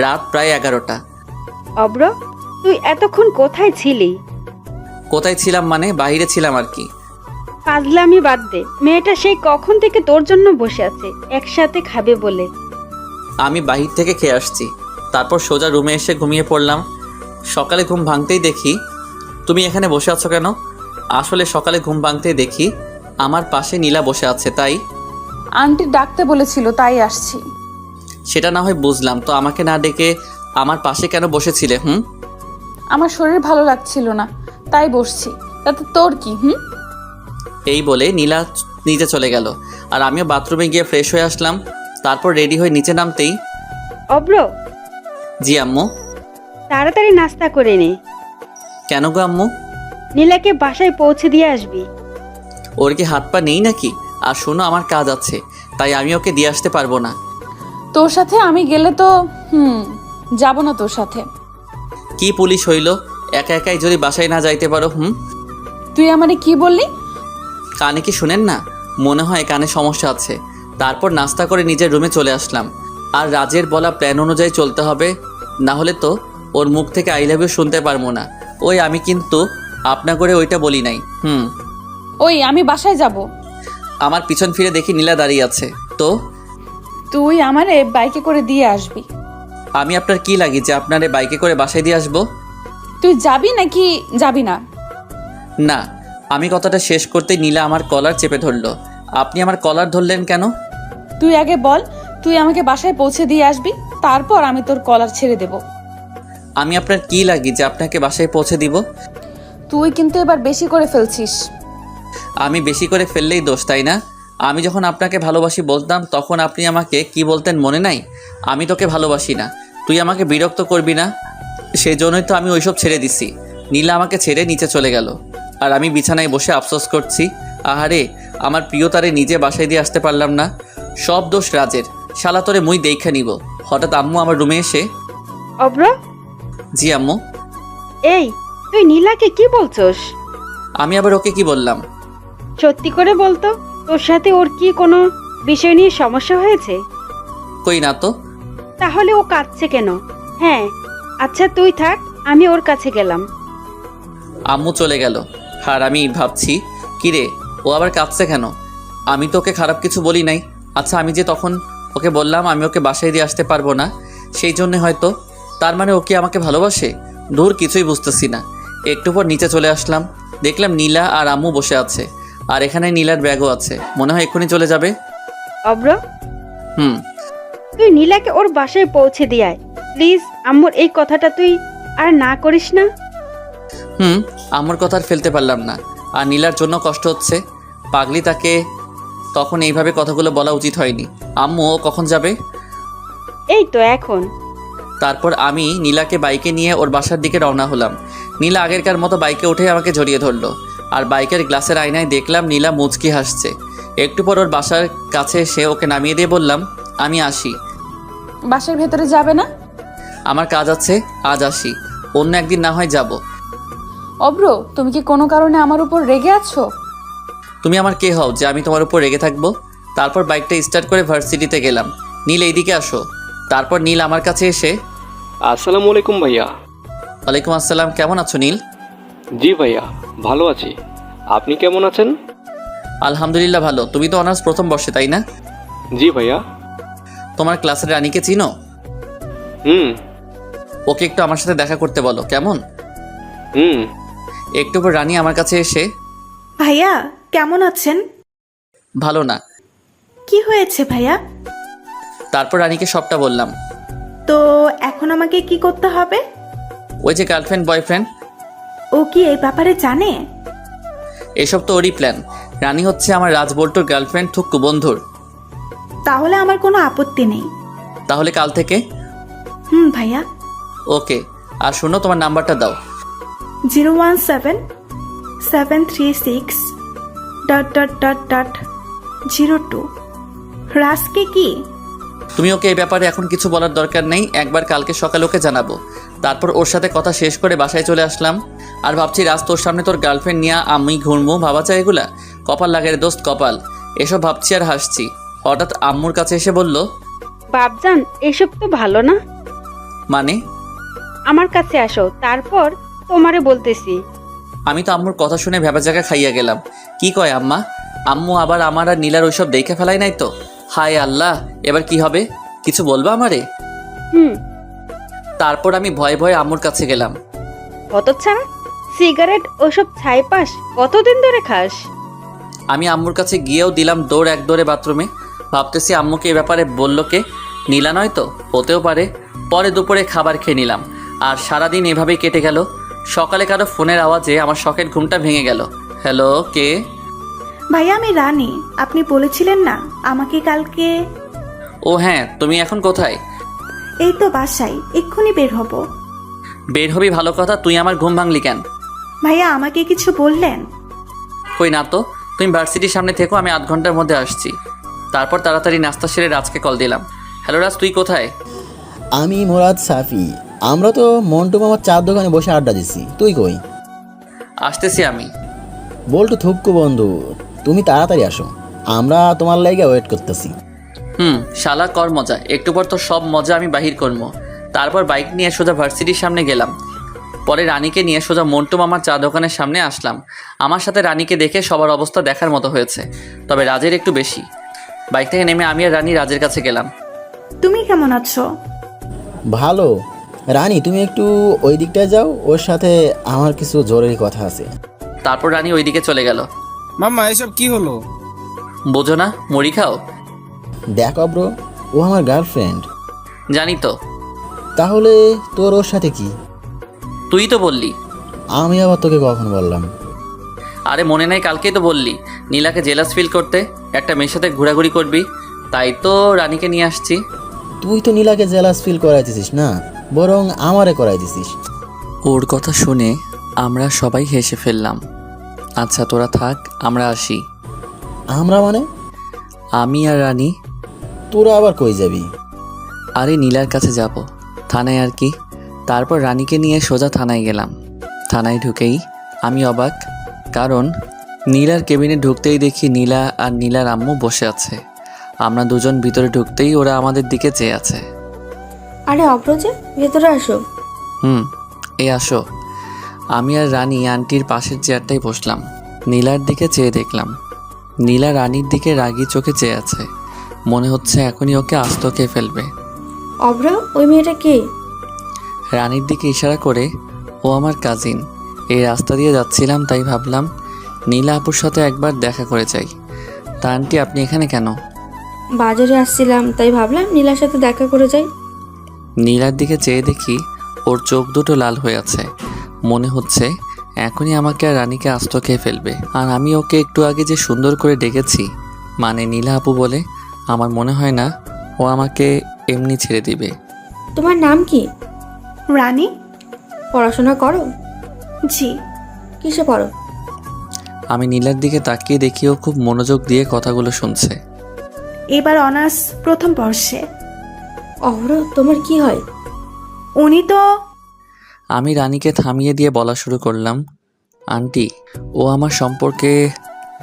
রাত প্রায় 11টা। অব্র, তুই এতক্ষণ কোথায় ছিলি? কোথায় ছিলাম মানে? বাইরে ছিলাম আর কি। ফাজলামি বাদ দে, মেয়েটা সেই কখন থেকে তোর জন্য বসে আছে একসাথে খাবে বলে। আমি বাহির থেকে খেয়ে আসছি, তারপর সোজা রুমে এসে ঘুমিয়ে পড়লাম। সকালে ঘুম ভাঙতেই দেখি তুমি এখানে বসে আছো কেন? আসলে সকালে ঘুম ভাঙতেই দেখি আমার পাশে নীলা বসে আছে। তাই আন্টি ডাকতে বলেছিল, তাই আসছি। সেটা না হয় বুঝলাম, তো আমাকে না ডেকে আমার পাশে কেন বসেছিলে? আমার শরীর ভালো লাগছিল না, তাই বসছি। তাতে তোর কি? এই বলে নীলা নিচে চলে গেল, আর আমিও বাথরুমে গিয়ে ফ্রেশ হয়ে আসলাম। তারপর রেডি হয়ে নিচে নামতেই, অব্র, জি আম্মু। তাড়াতাড়ি নাস্তা করে নে। কেন গো আম্মু? নীলাকে বাসায় পৌঁছে দিয়ে আসবি। ওর কি হাত পা নেই নাকি? আর শোনো, আমার কাজ আছে, তাই আমি ওকে দিয়ে আসতে পারবো না। তোর সাথে আমি গেলে তো যাব না তোর সাথে। কি পুলিশ হইল, একা একাই যদি বাসায় না যাইতে পারো? তুই আমারে কি বললি? কানে কি শুনেন না? মনে হয় কানে সমস্যা আছে। তারপর নাস্তা করে নিজের রুমে চলে আসলাম। আর রাজের বলা প্ল্যান অনুযায়ী চলতে হবে, না হলে তো ওর মুখ থেকে আই লাভ ইউ শুনতে পারবো না। ওই আমি কিন্তু আপনা করে ওইটা বলি নাই। ওই আমি বাসায় যাব। আমার পিছন ফিরে দেখি নীলা দাঁড়িয়ে আছে। তো তুই আমারে বাইকে করে দিয়ে আসবি। আমি আপনার কি লাগি যে আপনারে বাইকে করে বাসায় দিয়ে আসবো? তুই যাবি নাকি যাবি না? না। আমি কথাটা শেষ করতেই নীলা আমার কলার চেপে ধরলো। আপনি আমার কলার ধরলেন কেন? তুই আগে বল, তুই আমাকে বাসায় পৌঁছে দিয়ে আসবি, তারপর আমি তোর কলার ছেড়ে দেব। আমি আপনার কি লাগি যে আপনাকে বাসায় পৌঁছে দিব? তুই কিন্তু এবার বেশি করে ফেলছিস। আমি বেশি করে ফেললেই দোষ, তাই না? আমি যখন আপনাকে ভালোবাসি বলতাম তখন আপনি আমাকে কি বলতেন মনে নাই? আমি তোকে ভালোবাসি না, তুই আমাকে বিরক্ত করবি না। সেই জন্যই তো আমি ওইসব ছেড়ে দিছি। নীলা আমাকে ছেড়ে নিচে চলে গেল, আর আমি বিছানায় বসে আফসোস করছি। আহারে, আমার প্রিয় তারে নিজে বাসায় দিয়ে আসতে পারলাম না। সব দোষ রাজের। শালা তোরে মুই দেখা নিব। হঠাৎ আম্মু আমার রুমে এসে, অব্র, জি আম্মু। এই তুই নীলাকে কি বলছস? আমি আবার ওকে কি বললাম? সত্যি করে বলতো, তোর সাথে ওর কি কোনো বিষয় নিয়ে সমস্যা হয়েছে? কই না তো। তাহলে ও কাঁদছে কেন? হ্যাঁ, আচ্ছা তুই থাক, আমি ওর কাছে গেলাম। আম্মু চলে গেল, আর আমি ভাবছি, কিরে ও আবার কাঁদছে কেন? আমি তো ওকে খারাপ কিছু বলি নাই। আচ্ছা, আমি যে তখন ওকে বললাম আমি ওকে বাসায় দিয়ে আসতে পারবো না, সেই জন্যে হয়তো। তার মানে ও কি আমাকে ভালোবাসে? দূর, কিছুই বুঝতেছি না। একটু পর নিচে চলে আসলাম, দেখলাম নীলা আর আম্মু বসে আছে, আর এখানে নীলার ব্যাগও আছে। মনে হয় এক্ষুনি চলে যাবে। অব্র, হুম। তুই নীলাকে ওর বাসায় পৌঁছে দিয়ে আয় প্লিজ। আম্মুর এই কথাটা তুই আর না করিস না। আম্মুর কথা আর ফেলতে পারলাম না, আর নীলার জন্য কষ্ট হচ্ছে। পাগলি, তাকে তখন এইভাবে কথাগুলো বলা উচিত হয়নি। আম্মু ও কখন যাবে? এই তো এখন। তারপর আমি নীলাকে বাইকে নিয়ে ওর বাসার দিকে রওনা হলাম। নীলা আগেরকার মতো বাইকে উঠে আমাকে জড়িয়ে ধরলো, আর বাইকের গ্লাসের আয়নায় দেখলাম নীলা মুচকি হাসছে। একটু পর ওর বাসার কাছে এসে ওকে নামিয়ে দিয়ে বললাম, আমি আসি। বাসার ভেতরে যাবে না? আমার কাজ আছে, আজ আসি, অন্য একদিন না হয় যাব। অব্র, তুমি কি কোনো কারণে আমার উপর রেগে আছো? তুমি আমার কে হও যে আমি তোমার উপর রেগে থাকবো? তারপর বাইকটা স্টার্ট করে ভার্সিটিতে গেলাম। নীল এইদিকে আসো। তারপর নীল আমার কাছে এসে, আসসালামু আলাইকুম ভাইয়া। ওয়ালাইকুম আসসালাম, কেমন আছো নীল? জি ভাইয়া, ভালো আছি। আপনি কেমন আছেন? আলহামদুলিল্লাহ ভালো। তুমি তো অনার্স প্রথম বর্ষে, তাই না? জি ভাইয়া। তোমার ক্লাসের রানীকে চিনো? হুম ওকে একটু আমার সাথে দেখা করতে বলো, কেমন? হুম। একটু পর রানী আমার কাছে এসে, ভাইয়া কেমন আছেন? ভালো না। কি হয়েছে ভাইয়া? তারপর রানীকে সবটা বললাম। তো এখন আমাকে কি করতে হবে? ওই যে গার্লফ্রেন্ড বয়ফ্রেন্ড, ও কি এই ব্যাপারে জানে? এসব তো ওরই প্ল্যান। রানী হচ্ছে আমার রাজবল্টুর গার্লফ্রেন্ড, থুক্কু বন্ধুর। তাহলে আমার কোনো আপত্তি নেই। তাহলে কাল থেকে? ভাইয়া। ওকে। আর শোনো, তোমার নাম্বারটা দাও। 017-736... রাজকে কি? তুমি ওকে এই ব্যাপারে এখন কিছু বলার দরকার নেই, একবার কালকে সকালে ওকে জানাবো। তারপর ওর সাথে কথা শেষ করে বাসায় চলে আসলাম। আর ভাবছি রাজ তোর সামনে তোর গার্লফ্রেন্ড নিয়ে আমি ঘুরবো, ভাবা চাই এগুলা? কপাল লাগে রে দোস্ত, কপাল। এসব ভাবছি আর হাসছি। হঠাৎ আম্মুর কাছে এসে বলল, বাপজান, এসব তো ভালো না। মানে? আমার কাছে আসো, তারপর তোমারে বলতেছি। আমি তো আম্মুর কথা শুনে ভেবা জায়গা খাইয়া গেলাম। কি কয় আম্মা? আম্মু আবার আমার আর নীলার ওইসব দেখে ফেলাই নাই তো? হায় আল্লাহ, এবার কি হবে? কিছু বলবা আমারে? হুম। তারপর আমি ভয়ে ভয়ে আম্মুর কাছে গেলাম। হতচ্ছাড়া, সিগারেট ওসব ছাইপাস কতদিন ধরে খাস? আমি আম্মুর কাছে গিয়েও দিলাম দৌড়, এক দৌড়ে বাথরুমে। ভাবতেছি আম্মুকে এ ব্যাপারে বললো কে? নীলা নয় তো? হতেও পারে। পরে দুপুরে খাবার খেয়ে নিলাম। আর সারাদিন এভাবেই কেটে গেল। সকালে কারো ফোনের আওয়াজে আমার শখের ঘুমটা ভেঙে গেল। হ্যালো, কে? ভাইয়া আমি রানী। আপনি বলেছিলেন না আমাকে কালকে? ও হ্যাঁ, তুমি এখন কোথায়? এই তো বাসায়, এক্ষুনি বের হব। বের হবি ভালো কথা, তুই আমার ঘুম ভাঙলি কেন? ভাইয়া আমাকে কিছু বললেন? কই না তো। তুমি ভার্সিটির সামনে থেকো, আমি আধ ঘন্টার মধ্যে আসছি। তারপর তাড়াতাড়ি নাস্তা সেরে রাজকে কল দিলাম। হ্যালো রাজ, তুই কোথায়? আমি মোরাদ সাফি। আমরা তো মন্টু মামার চার দোকানে বসে আড্ডা দিচ্ছি। তুই কই? আসতেছি আমি। বল্টু থুক্কু বন্ধু, তুমি তাড়াতাড়ি আসো, আমরা তোমার লাইগা ওয়েট করতেছি। শালা কর মজা, একটু পর তো সব মজা আমি বাহির করবো। তারপর বাইক নিয়ে সোজা ভার্সিটির সামনে গেলাম। পরে রানীকে নিয়ে সোজা মন্টু মামার চা দোকানের সামনে আসলাম। আমার সাথে রানীকে দেখে সবার অবস্থা দেখার মতো হয়েছে, তবে রাজের একটু বেশি। বাইক থেকে নেমে আমি আর রানী রাজের কাছে গেলাম। তুমি কেমন আছো? ভালো। রানী, তুমি একটু ওই দিকটায় যাও, ওর সাথে আমার কিছু জরুরি কথা আছে। তারপর রানী ওইদিকে চলে গেল। মাম্মা, এসব কি হলো? বোঝো না? মুড়ি খাও। দেখো ব্রো, ও আমার গার্লফ্রেন্ড। জানি তো। তাহলে তোর ওর সাথে কি? তুই তো বললি। আমি আবার তোকে কখন বললাম? আরে মনে নাই, কালকেই তো বললি নীলাকে জেলাস ফিল করতে, একটা মেয়ের সাথে ঘোরাঘুরি করবি। তাই তো রানীকে নিয়ে আসছি। তুই তো নীলাকে জেলাস ফিল করাইতেছিস না, বরং আমারে করাইতেছিস। ওর কথা শুনে আমরা সবাই হেসে ফেললাম। আচ্ছা তোরা থাক, আমরা আসি। আমরা মানে? আমি আর রানী। তোরা আবার কই যাবি? আরে নীলার কাছে যাব, থানায় আর কি। তারপর রানীকে নিয়ে সোজা থানায় গেলাম। থানায় ঢুকেই আমি অবাক, কারণ নীলার কেবিনে ঢুকতেই দেখি নীলা আর নীলার আম্মু বসে আছে। আমরা দুজন ভিতরে ঢুকতেই ওরা আমাদের দিকে চেয়ে আছে। আরে অপ্রজে, ভেতরে আসো। এই আসো। আমি আর রানী আন্টির পাশের চেয়ারটাই বসলাম। নীলার দিকে চেয়ে দেখলাম নীলা রানীর দিকে রাগী চোখে চেয়ে আছে। মনে হচ্ছে এখনই ওকে আস্ত খেয়ে ফেলবে। অব্র, ওই মেয়েটা কে? রানীর দিকে ইশারা করে, ও আমার কাজিন। এই রাস্তা দিয়ে যাচ্ছিলাম, তাই ভাবলাম নীলা আপুর সাথে একবার দেখা করে যাই। তা আন্টি, আপনি এখানে কেন? বাজারে আসছিলাম, তাই ভাবলাম নীলার সাথে দেখা করে যাই। নীলার দিকে চেয়ে দেখি ওর চোখ দুটো লাল হয়ে আছে। মনে হচ্ছে এখনই আমাকে আর রানীকে আস্ত খেয়ে ফেলবে। আর আমি ওকে একটু আগে যে সুন্দর করে ডেকেছি, মানে নীলা আপু বলে, আমার মনে হয় না ও আমাকে এমনি ছেড়ে দিবে। তোমার নাম কি? রানী। পড়াশোনা করো? জি। কিসে পড়ো? আমি নীলার দিকে তাকিয়ে দেখিও খুব মনোযোগ দিয়ে কথাগুলো শুনছে। এবার অনার্স প্রথম বর্ষে। অভ্র, তোমার কি হয়? উনি তো আমি রানীকে থামিয়ে দিয়ে বলা শুরু করলাম, আন্টি, ও আমার সম্পর্কে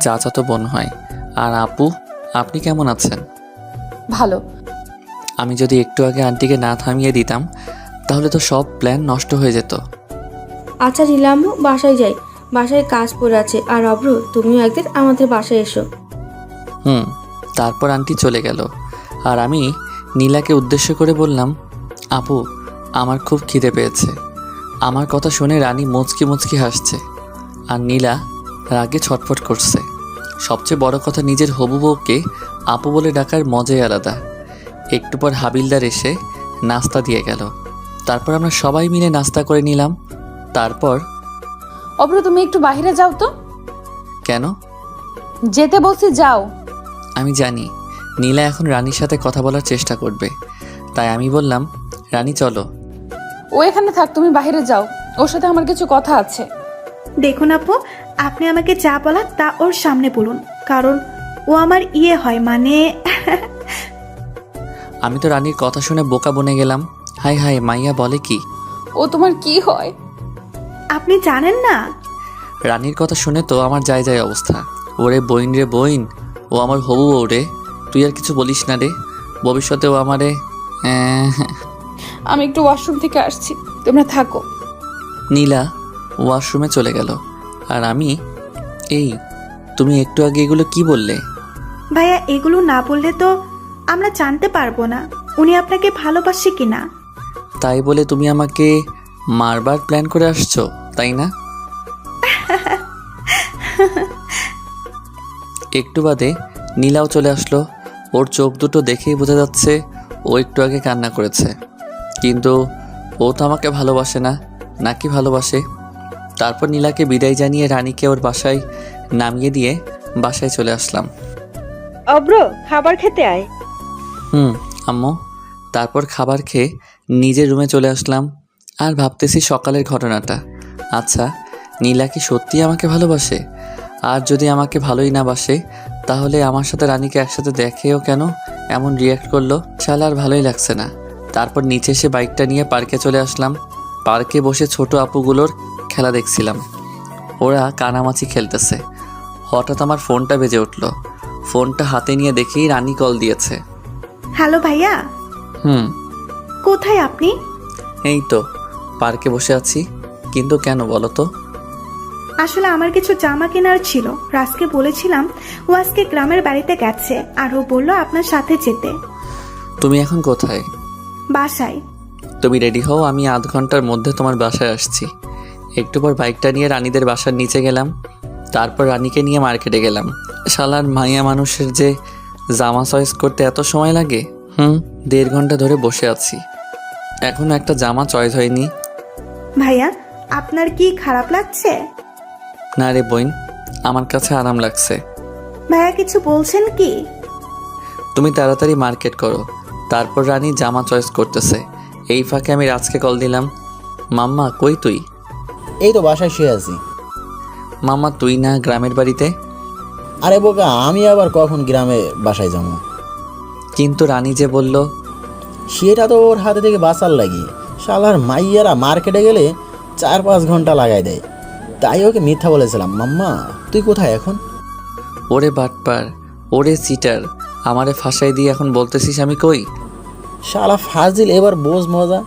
চাচাতো বোন হয়। আর আপু, আপনি কেমন আছেন? ভালো। আমি যদি একটু আগে আন্টিকে না থামিয়ে দিতাম তাহলে তো সব প্ল্যান নষ্ট হয়ে যেত। আচ্ছা নিলাম, বাসায় যাই, বাসায় কাজ পড়ে আছে। আর অভ্র, তুমিও একদিন আমাদের বাসায় এসো। তারপর আন্টি চলে গেল আর আমি নীলাকে উদ্দেশ্য করে বললাম, আপু, আমার খুব খিদে পেয়েছে। আমার কথা শুনে রানী মুচকি মুচকি হাসছে আর নীলা রাগে ছটফট করছে। সবচেয়ে বড় কথা, নিজের হবু বউকে আপু বলে ডাকার মজাই আলাদা। একটু পর হাবিলদার এসে নাস্তা দিয়ে গেল। তারপর আমরা সবাই মিলে নাস্তা করে নিলাম। তারপর, অভ্র, তুমি একটু বাইরে যাও তো। কেন? যেতে বলছি, যাও। আমি জানি নীলা এখন রানীর সাথে কথা বলার চেষ্টা করবে, তাই আমি বললাম, রানী চলো। ও এখানে থাক, তুমি বাইরে যাও, ওর সাথে আমার কিছু কথা আছে। দেখুন আপু, আপনি আমাকে যা বলার তা ওর সামনে বলুন, কারণ ও আমার হয়, মানে আমি তো রানীর কথা শুনে বোকা বনে গেলাম। হাই হাই, মাইয়া বলে কি? ও তোমার কি হয়? আপনি জানেন না? রানীর কথা শুনে তো আমার যায় যায় অবস্থা। ওরে বইন রে বইন, ও আমার হবু বউ রে। তুই আর কিছু বলিস না রে, ভবিষ্যতে ও আমারে। আমি একটু ওয়াশরুম থেকে আসছি, তোমরা থাকো। নীলা ওয়াশরুমে চলে গেল আর আমি, এই, তুমি একটু আগে এগুলো কি বললে? ভাইয়া, এগুলো না বললে তো আমরা জানতে পারবো না উনি আপনাকে ভালোবাসে কিনা। তাই বলে তুমি আমাকে মারবার প্ল্যান করে আসছো, তাই না? একটু বাদে নীলাও চলে আসলো। ওর চোখ দুটো দেখেই বোঝা যাচ্ছে ও একটু আগে কান্না করেছে, কিন্তু ও তো আমাকে ভালোবাসে না, নাকি ভালোবাসে? তারপর নীলাকে বিদায় জানিয়ে রানীকে ওর বাসায় নামিয়ে দিয়ে বাসায় চলে আসলাম। অব্র, খাবার খেতে আয়। আম্মু। তারপর খাবার খেয়ে নিজের রুমে চলে আসলাম আর ভাবতেছি সকালের ঘটনাটা। আচ্ছা, নীলা কি সত্যি আমাকে ভালোবাসে? আর যদি আমাকে ভালোই না বাসে, তাহলে আমার সাথে রানীকে একসাথে দেখেও কেন এমন রিয়্যাক্ট করলো? শালা আর ভালোই লাগছে না। তারপর নিচে এসে বাইকটা নিয়ে পার্কে চলে আসলাম। পার্কে বসে ছোট আপুগুলোর খেলা দেখছিলাম। ওরা কানামাছি খেলতেছে। হঠাৎ আমার ফোনটা বেজে উঠলো। ফোনটা হাতে নিয়ে দেখেই রানী কল দিয়েছে। হ্যালো ভাইয়া। কোথায় আপনি? এই তো পার্কে বসে আছি। কিন্তু কেন বলো তো? আসলে আমার কিছু জামা কেনার ছিল। রাজকে বলেছিলাম, ও আজকে গ্রামের বাড়িতে গেছে, আর ও বলল আপনার সাথে যেতে। তুমি এখন কোথায়? বাসায়। তুমি রেডি হও, আমি আধ ঘন্টার মধ্যে তোমার বাসায় আসছি। একটু পর বাইকটা নিয়ে রানীদের বাসার নিচে গেলাম। তারপর রানীকে নিয়ে মার্কেটে গেলাম। শালার মাইয়া মানুষের যে জামা চয়েস করতে এত সময় লাগে। 1.5 ঘন্টা ধরে বসে আছি, এখনো একটা জামা চয়েস হয়নি। ভাইয়া, আপনার কি খারাপ লাগছে? না রে বোন, আমার কাছে আরাম লাগছে। ভাইয়া কিছু বলছেন কি? তুমি তাড়াতাড়ি মার্কেট করো। তারপর রানী জামা চয়েস করতেছে। এই ফাঁকে আমি রাজকে কল দিলাম। মাম্মা, কই তুই? এই তো বাসায় শুয়ে আছি। মাম্মা, তুই না গ্রামের বাড়িতে? আরে বোকা, আমি আবার কখন গ্রামে বাসায় যাবো? কিন্তু রানী যে বলল। সেটা তো ওর হাতে থেকে বাঁচার লাগি। শালার মাইয়ারা মার্কেটে গেলে 4-5 ঘন্টা লাগাই দেয়, তাই ওকে মিথ্যা বলেছিলাম। মাম্মা, তুই কোথায় এখন? ওরে বাটপার, ওরে চিটার, আমারে ফাঁসাই দিয়ে এখন বলতেছিস আমি কই? শালা ফাজিল, এবার বোঝ মজা।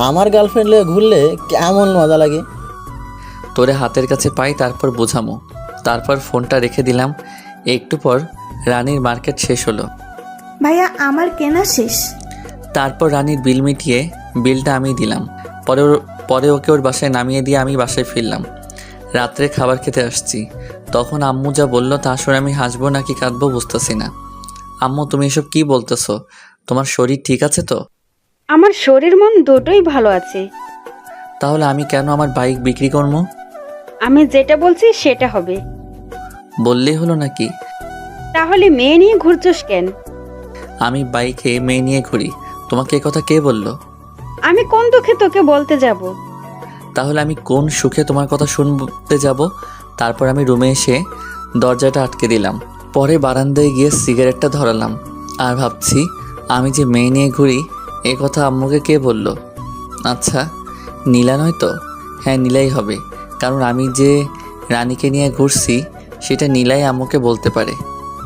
আমার গার্লফ্রেন্ড নিয়ে ঘুরলে কেমন মজা লাগে। তোরে হাতের কাছে পাই, তারপর বোঝামো। তারপর ফোনটা রেখে দিলাম। একটু পর রানীর মার্কেট শেষ হলো। ভাইয়া, আমার কেনা শেষ। তারপর রানীর বিল মিটিয়ে বিলটা আমি দিলাম। পরে ওকে ওর বাসায় নামিয়ে দিয়ে আমি বাসায় ফিরলাম। রাত্রে খাবার খেতে আসছি, তখন আম্মু যা বলল তা শুনে আমি হাসবো নাকি কাঁদবো বুঝতেছি না। আম্মু, তুমি এসব কি বলতেছো? তোমার শরীর ঠিক আছে তো? আমার শরীর মন দুটোই ভালো আছে। তাহলে আমি কেন আমার বাইক বিক্রি করবো? আমি যেটা বলছি সেটা হবে। বললেই হলো নাকি? তাহলে মেয়ে নিয়ে ঘুরছস কেন? আমি বাইকে মেয়ে নিয়ে ঘুরি, তোমাকে এ কথা কে বললো? আমি কোন দুঃখে তোকে বলতে যাব? তাহলে আমি কোন সুখে তোমার কথা শুনতে যাব? তারপর আমি রুমে এসে দরজাটা আটকে দিলাম। পরে বারান্দায় গিয়ে সিগারেটটা ধরালাম আর ভাবছি আমি যে মেয়ে নিয়ে ঘুরি এ কথা আম্মুকে কে বলল? আচ্ছা, নীলা নয় তো? হ্যাঁ, নীলাই হবে, কারণ আমি যে রানীকে নিয়ে ঘুরছি সেটা নীলাই আম্মুকে বলতে পারে।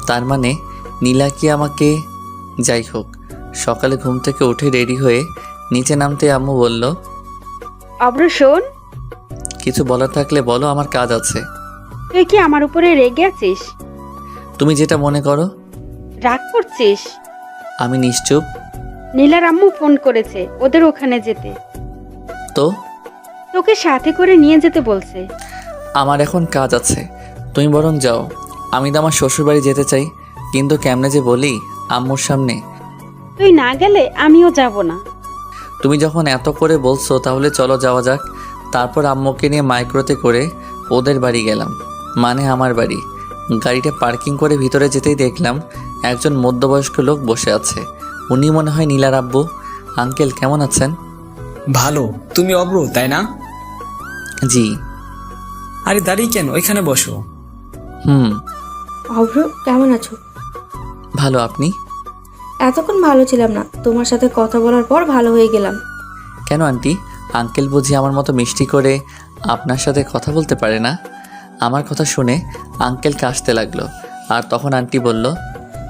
তার মানে নীলা কি আমাকে... যাই হোক, সকালে ঘুম থেকে উঠে রেডি হয়ে নিচে নামতে আম্মু বলল, অব্র শোন, কিছু বলার থাকলে বলো, আমার কাজ আছে। তুই কি আমার উপরে রেগে আছিস? তুমি যেটা মনে করো। রাগ করছিস? আমি নিশ্চুপ। নীলার আম্মু ফোন করেছে ওদের ওখানে যেতে, তো তোকে সাথে করে নিয়ে যেতে বলছে। আমার এখন কাজ আছে, তুমি বরং যাও। আমি তো আমার শ্বশুরবাড়ি যেতে চাই, কিন্তু কেমনে যে বলি আম্মুর সামনে। তুই না গেলে আমিও যাব না। তুমি যখন এত করে বলছো তাহলে চলো যাওয়া যাক। তারপর আম্মুকে নিয়ে মাইক্রোতে করে ওদের বাড়ি গেলাম, মানে আমার বাড়ি। গাড়িটা পার্কিং করে ভিতরে যেতেই দেখলাম একজন মধ্যবয়স্ক লোক বসে আছে। উনি মনে হয় নীলার আব্বু। আঙ্কেল কেমন আছেন? ভালো। তুমি অব্র, তাই না? জি। আরে দাঁড়িয়ে কেন, ওইখানে বসো। অভ্র, কেমন আছো? ভালো, আপনি? এতক্ষণ ভালো ছিলাম না, তোমার সাথে কথা বলার পর ভালো হয়ে গেলাম। কেন আন্টি? আঙ্কেল বুঝি আমার মতো মিষ্টি করে আপনার সাথে কথা বলতে পারে না? আমার কথা শুনে আঙ্কেল কাশতে লাগলো, আর তখন আন্টি বলল,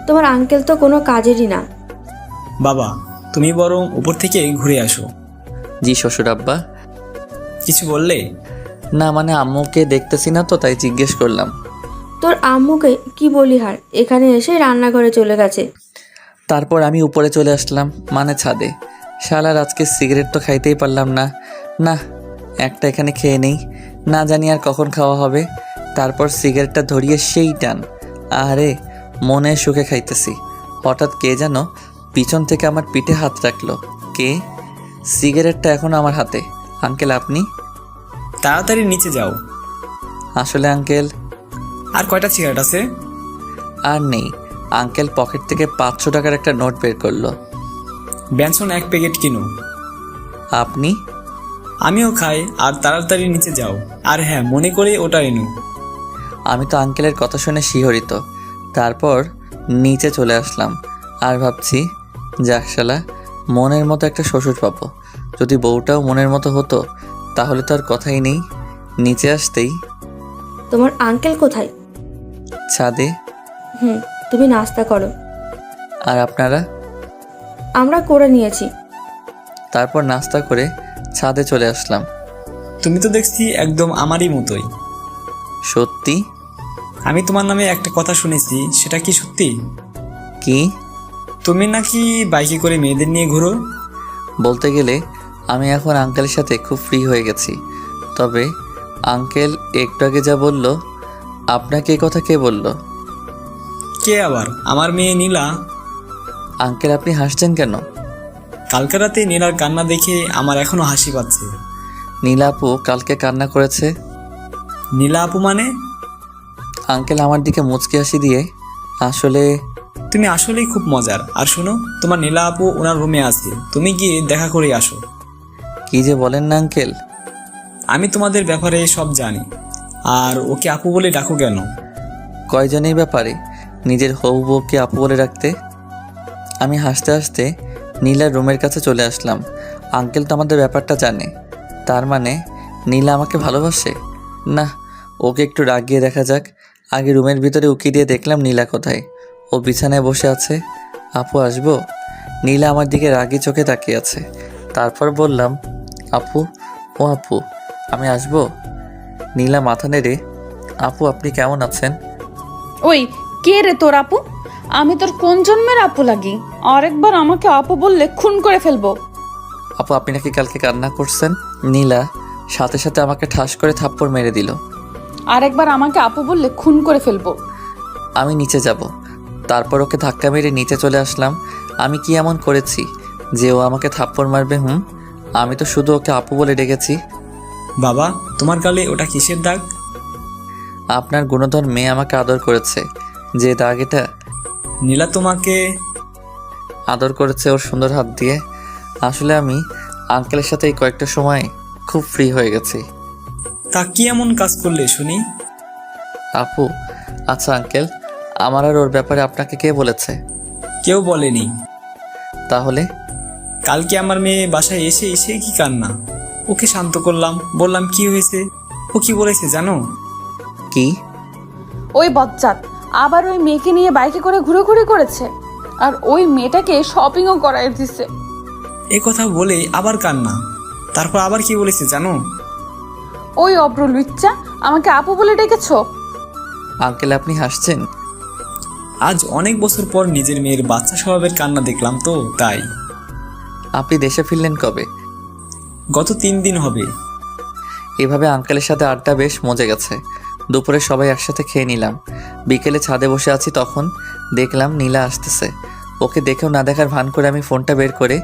তোমার আঙ্কেল তো কোনো কাজেরই না। বাবা, তুমি বরং উপর থেকে ঘুরে আসো। জি শ্বশুর আব্বা। কিছু বললে? না, মানে আম্মুকে দেখতেছি না তো, তাই জিজ্ঞেস করলাম। তোর আম্মুকে কি বলি হার, এখানে এসে রান্নাঘরে চলে গেছে। তারপর আমি উপরে চলে আসলাম, মানে ছাদে। শালার আজকে সিগারেট তো খাইতেই পারলাম না। না, একটা এখানে খেয়ে নেই, না জানি আর কখন খাওয়া হবে। তারপর সিগারেটটা ধরিয়ে সেই টান, আরে মনে সুখে খাইতেছি। হঠাৎ কে যেন পিছন থেকে আমার পিঠে হাত রাখলো। কে? সিগারেটটা এখন আমার হাতে। আঙ্কেল আপনি? তাড়াতাড়ি নিচে যাও। আসলে আঙ্কেল। আর কয়টা সিগারেট আছে? আর নেই। আঙ্কেল পকেট থেকে 500 টাকার একটা নোট বের করলো। ব্যানসন 1 প্যাকেট কিনো। আপনি? আমিও খাই। আর তাড়াতাড়ি নিচে যাও। আর হ্যাঁ, মনে করে ওটা এনো। আমি তো আঙ্কেলের কথা শুনে শিহরিত। তারপর নিচে চলে আসলাম আর ভাবছি, যাক শালা, মনের মতো একটা শ্বশুর পাবো। যদি বউটাও মনের মতো হতো তাহলে তো আর কথাই নেই। নিচে আসতেই, তোমার আঙ্কেল কোথায়? ছাদে। তুমি নাস্তা করো। আর আপনারা? আমরা করে নিয়েছি। তারপর নাস্তা করে ছাদে চলে আসলাম। তুমি তো দেখছি একদম আমারই মতোই। সত্যি? আমি তোমার নামে একটা কথা শুনেছি, সেটা কি সত্যি? কি? তুমি নাকি বাইকে করে মেয়েদের নিয়ে ঘুরো? বলতে গেলে আমি এখন আঙ্কেলের সাথে খুব ফ্রি হয়ে গেছি। তবে আঙ্কেল একটু আগে যা বলল, আপনাকে এই কথা কে বলল? কে আবার? আমার মেয়ে নীলা। আঙ্কেল আপনি হাসছেন কেন? কালকে রাতে নীলার কান্না দেখে আমার এখনো হাসি পাচ্ছে। নীলা আপু কালকে কান্না করেছে? নীলা আপু মানে? আঙ্কেল আমার দিকে মুচকি হাসি দিয়ে, আসলে... তুমি আসলেই খুব মজার। আর শোনো, তোমার নীলা আপু ওনার রুমে আছে, তুমি গিয়ে দেখা করে আসো। কি যে বলেন না আঙ্কেল। আমি তোমাদের ব্যাপারে সব জানি। আর ওকে আপু বলে ডাকো কেন? কয়জনের ব্যাপারে নিজের হবু বউকে আপু বলে রাখতে? আমি হাসতে হাসতে নীলার রুমের কাছে চলে আসলাম। আঙ্কেল তো আমাদের ব্যাপারটা জানে। তার মানে নীলা আমাকে ভালোবাসে? না, ওকে একটু রাগিয়ে দেখা যাক। আগে রুমের ভিতরে উকি দিয়ে দেখলাম নীলা কোথায়। ও বিছানায় বসে আছে। আপু আসবো? নীলা আমার দিকে রাগি চোখে তাকিয়ে আছে। তারপর বললাম, আপু, ও আপু, আমি আসবো? নীলা মাথা নেড়ে, আপু আপনি কেমন আছেন? ওই কে রে তোর আপু? আমি তোর কোন জন্মের আপু লাগি? আরেকবার আমাকে আপু বললে খুন করে ফেলবো। আপু আপনি নাকি কালকে কান্না করছেন? নীলা সাথে সাথে আমাকে ঠাস করে থাপ্পড় মেরে দিল। আরেকবার আমাকে আপু বললে খুন করে ফেলবো। আমি নিচে যাব। তারপর ওকে ধাক্কা মেরে নিচে চলে আসলাম। আমি কি এমন করেছি যে ও আমাকে থাপ্পড় মারবে? আমি তো শুধু ওকে আপু বলে ডেকেছি। বাবা, তোমার গালে ওটা কিসের দাগ? আপনার গুণধর মেয়ে আমাকে আদর করেছে, যে দাগ এটা। নীলা তোমাকে আদর করেছে ওর সুন্দর হাত দিয়ে। আসলে আমি আঙ্কেলের সাথে এই কয়েকটা সময় খুব ফ্রি হয়ে গেছি। তা কি এমন কাজ করলে শুনি? আপু, আচ্ছা আঙ্কেল, আমার আর ওর ব্যাপারে আপনাকে কে বলেছে? কেউ বলেনি। তাহলে? কালকে আমার মেয়ে বাসায় এসে এসে কি কান্না। ওকে শান্ত করলাম, বললাম কি হয়েছে। ও কি বলেছে জানো? কি? ওই বজ্জাত আবার ওই মেয়েকে নিয়ে বাইকে করে ঘুরোঘুরি করেছে, আর ওই মেয়েটাকে শপিংও করাই দিছে। এ কথা বলে আবার কান্না। তারপর আবার কি বলেছে জানো? ওই অব্র লুচ্চা আমাকে আপু বলে ডেকেছো। আঙ্কেল, আপনি হাসছেন? আজ অনেক বছর পর নিজের মেয়ের বাচ্চা স্বভাবের কান্না দেখলাম তো তাই। আপনি দেশে ফিরলেন কবে? গত 3 দিন হবে। এভাবে আঙ্কেলের সাথে আড্ডা বেশ মজে গেছে। দুপুরে সবাই একসাথে খেয়ে নিলাম। বিকেলে ছাদে বসে আছি, তখন দেখলাম নীলা আসতেছে। ওকে দেখেও না দেখার ভান করে আমি ফোনটা বের করে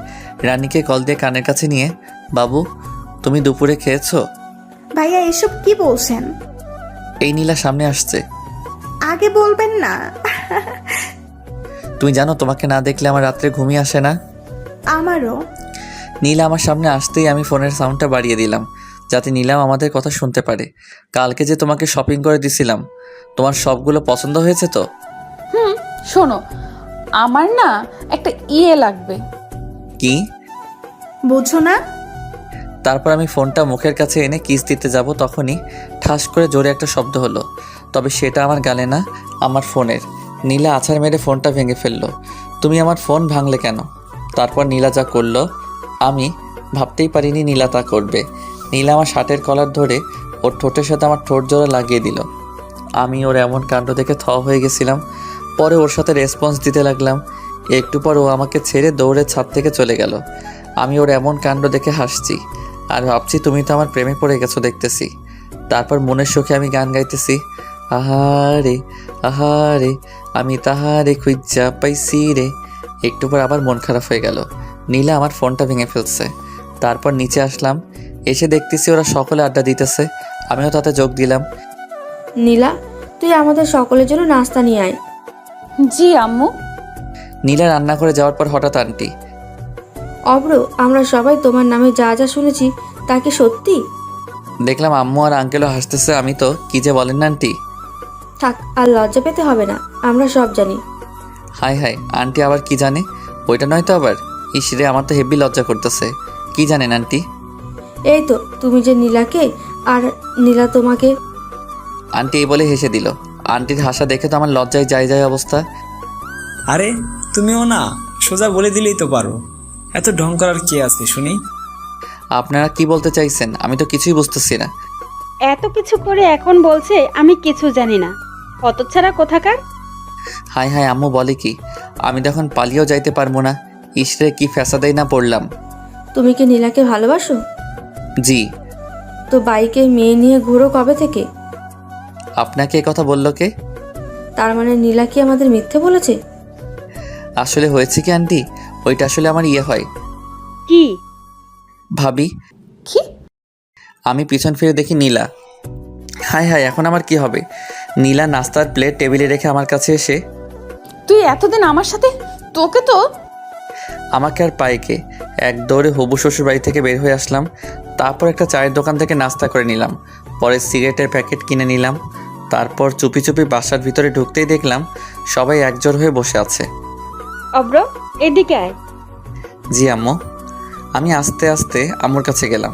রানীকে কল দিয়ে কানের কাছে নিয়ে, বাবু তুমি দুপুরে খেয়েছো? ভাইয়া এসব কি বলছেন? এই নীলা সামনে আসছে। আগে বলবেন না। তুমি জানো তোমাকে না দেখলে আমার রাত্রে ঘুমিয়ে আসে না। আমারও। নীলা আমার সামনে আসতেই আমি ফোনের সাউন্ডটা বাড়িয়ে দিলাম, যাতে নীলাম আমাদের কথা শুনতে পারে। কালকে যে তোমাকে শপিং করে দিছিলাম, তোমার সবগুলো পছন্দ হয়েছে তো? শোনো, আমার না একটা লাগবে। কি? বুঝো না? তারপর আমি ফোনটা মুখের কাছে এনে কিস দিতে যাব, তখনই ঠাস করে জোরে একটা শব্দ হলো। তবে সেটা আমার গালে না, আমার ফোনের। নীলা আছাড় মেরে ফোনটা ভেঙে ফেললো। তুমি আমার ফোন ভাঙলে কেন? তারপর নীলা যা করলো আমি ভাবতেই পারিনি নীলা তা করবে। নীলা আমার শার্টের কলার ধরে ওর ঠোঁটের সাথে আমার ঠোঁট জোড়া লাগিয়ে দিল। আমি ওর এমন কাণ্ড দেখে থ হয়ে গেছিলাম। পরে ওর সাথে রেসপন্স দিতে লাগলাম। একটু পর ও আমাকে ছেড়ে দৌড়ে ছাদ থেকে চলে গেল। আমি ওর এমন কাণ্ড দেখে হাসছি আর ভাবছি তুমি তো আমার প্রেমে পড়ে গেছো দেখতেছি। তারপর মনের সুখে আমি গান গাইতেছি, আহারে আহারে আমি তাহারে খুঁজা পাইছি রে। একটু পর আবার মন খারাপ হয়ে গেল। নীলা আমার ফোনটা ভেঙে ফেলছে। তারপর নিচে আসলাম, এসে দেখতেছি ওরা সকলে আড্ডা দিতেছে। আমিও তাতে যোগ দিলাম। নীলা, তুই আমাদের সকলের জন্য নাস্তা নিয়ে আয়। জি আম্মু। নীলা রান্না করে যাওয়ার পর হঠাৎ আন্টি, অব্র, আমরা সবাই তোমার নামে যা যা শুনেছি তা কি সত্যি? দেখলাম আম্মু আর আঙ্কেলও হাসতেছে। আমি তো কি যে বলেন না আন্টি। থাক, আর লজ্জা পেতে হবে না, আমরা সব জানি। হাই হাই, আন্টি আবার কি জানে? ওইটা নয় তো আবার? ইসরে, আমার তো হেভি লজ্জা করতেছে। কি জানেন আন্টি? এই তো, তুমি যে নীলাকে আর নীলা তোমাকে। আন্টি এই বলে হেসে দিল। আন্টির হাসা দেখে তো আমার লজ্জায় যায় যায় অবস্থা। আরে তুমিও না, সোজা বলে দিলেই তো পারো। এত ঢং করার কে আছে শুনি? আপনারা কি বলতে চাইছেন? আমি তো কিছুই বুঝতেছি না। এত কিছু করে এখন বলছে আমি কিছু জানি না। হতচ্ছাড়া কোথাকার। হাই হাই, আম্মু বলে কি? আমি তখন পালিয়েও যাইতে পারবো না। ইসরে, কি ফ্যাসাদাই না পড়লাম। তুমি কি নীলাকে ভালোবাসো? জি। তো বাইকে মেয়ে নিয়ে ঘুরো কবে থেকে? আপনাকে এ কথা বললো কে? তার মানে নীলা কি আমাদের মিথ্যে বলেছে? আসলে হয়েছে কি আন্টি, ওইটা আসলে আমার হয় কি ভাবি। কি? আমি পিছন ফিরে দেখি নীলা। হাই হাই, এখন আমার কি হবে? নীলা নাস্তার প্লেট টেবিলে রেখে আমার কাছে এসে, তুই এতদিন আমার সাথে, তোকে তো। আমাকে আর পাইকে এক দৌড়ে হবু শ্বশুর বাড়ি থেকে বের হয়ে আসলাম। তারপর একটা চায়ের দোকান থেকে নাস্তা করে নিলাম। পরে সিগারেটের প্যাকেট কিনে নিলাম। তারপর চুপি চুপি বাসার ভিতরে ঢুকতেই দেখলাম সবাই একজোট হয়ে বসে আছে। অব্র, এদিকে আয়। জি আম্মু। আমি আস্তে আস্তে আম্মুর কাছে গেলাম।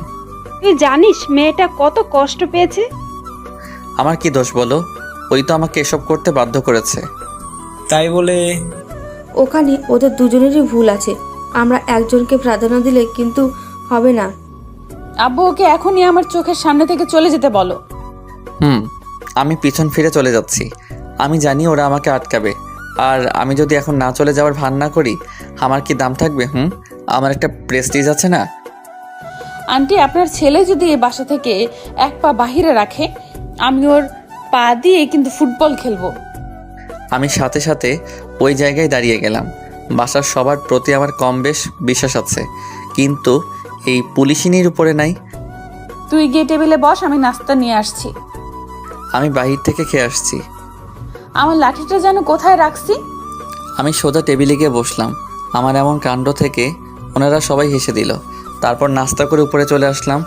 তুই জানিস মেয়েটা কত কষ্ট পেয়েছে? আমার কি দোষ বলো? ওই তো আমাকে এসব করতে বাধ্য করেছে। তাই বলে ওখানে ওদের দুজনেরই ভুল আছে। আমরা একজনকে প্রাধান্য দিলে কিন্তু হবে না। আব্বু, ওকে এখনই আমার চোখের সামনে থেকে চলে যেতে বলো। আমি পিছন ফিরে চলে যাচ্ছি। আমি জানি ওরা আমাকে আটকাবে। আর আমি যদি এখন না চলে যাওয়ার ভান না করি, আমার কি দাম থাকবে? আমার একটা প্রেস্টিজ আছে না? আন্টি, আপনার ছেলে যদি এই বাসা থেকে এক পা বাহিরে রাখে, আমি ওর পা দিয়ে কিন্তু ফুটবল খেলবো। আমি সাথে সাথে ওই জায়গায় দাঁড়িয়ে গেলাম। বাসার সবার প্রতি আমার কম বেশ বিশ্বাস আছে, কিন্তু এই পুলিশিনীর উপরে নাই। তুই গিয়ে টেবিলে বস, আমি নাস্তা নিয়ে আসছি। আমি বাহির থেকে খেয়ে আসছি। আমার লাঠিটা যেন কোথায় রাখছি। আমি সোজা টেবিলে গিয়ে বসলাম। আমার এমন কাণ্ড থেকে ওনারা সবাই হেসে দিল। তারপর নাস্তা করে উপরে চলে আসলাম।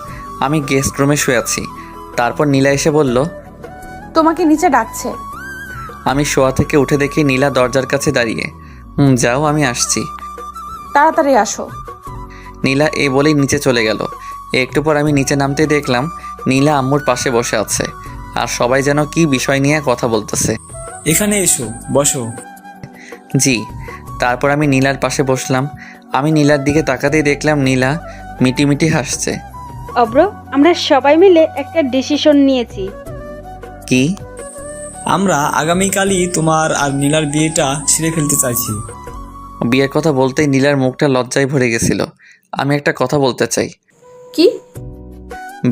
আমি গেস্ট রুমে শুয়ে আছি। তারপর নীলা এসে বলল, তোমাকে নিচে ডাকছে। আমি শোয়া থেকে উঠে দেখি নীলা দরজার কাছে দাঁড়িয়ে। যাও, আমি আসছি। তাড়াতাড়ি আসো। নীলা এই বলেই নিচে চলে গেল। একটু পর আমি নিচে নামতেই দেখলাম নীলা আম্মুর পাশে বসে আছে, আর সবাই যেন কি বিষয় নিয়ে কথা বলতেছে। এখানে এসো, বসো। জি। তারপর আমি নীলার পাশে বসলাম। আমি নীলার দিকে তাকাতেই দেখলাম নীলা মিটিমিটি হাসছে। অব্র, আমরা সবাই মিলে একটা ডিসিশন নিয়েছি। কি? আমরা আগামীকালই তোমার আর নীলার বিয়েটা সেরে ফেলতে চাইছি। বিয়ের কথা বলতেই নীলার মুখটা লজ্জায় ভরে গেছিল। আমি একটা কথা বলতে চাই। কি?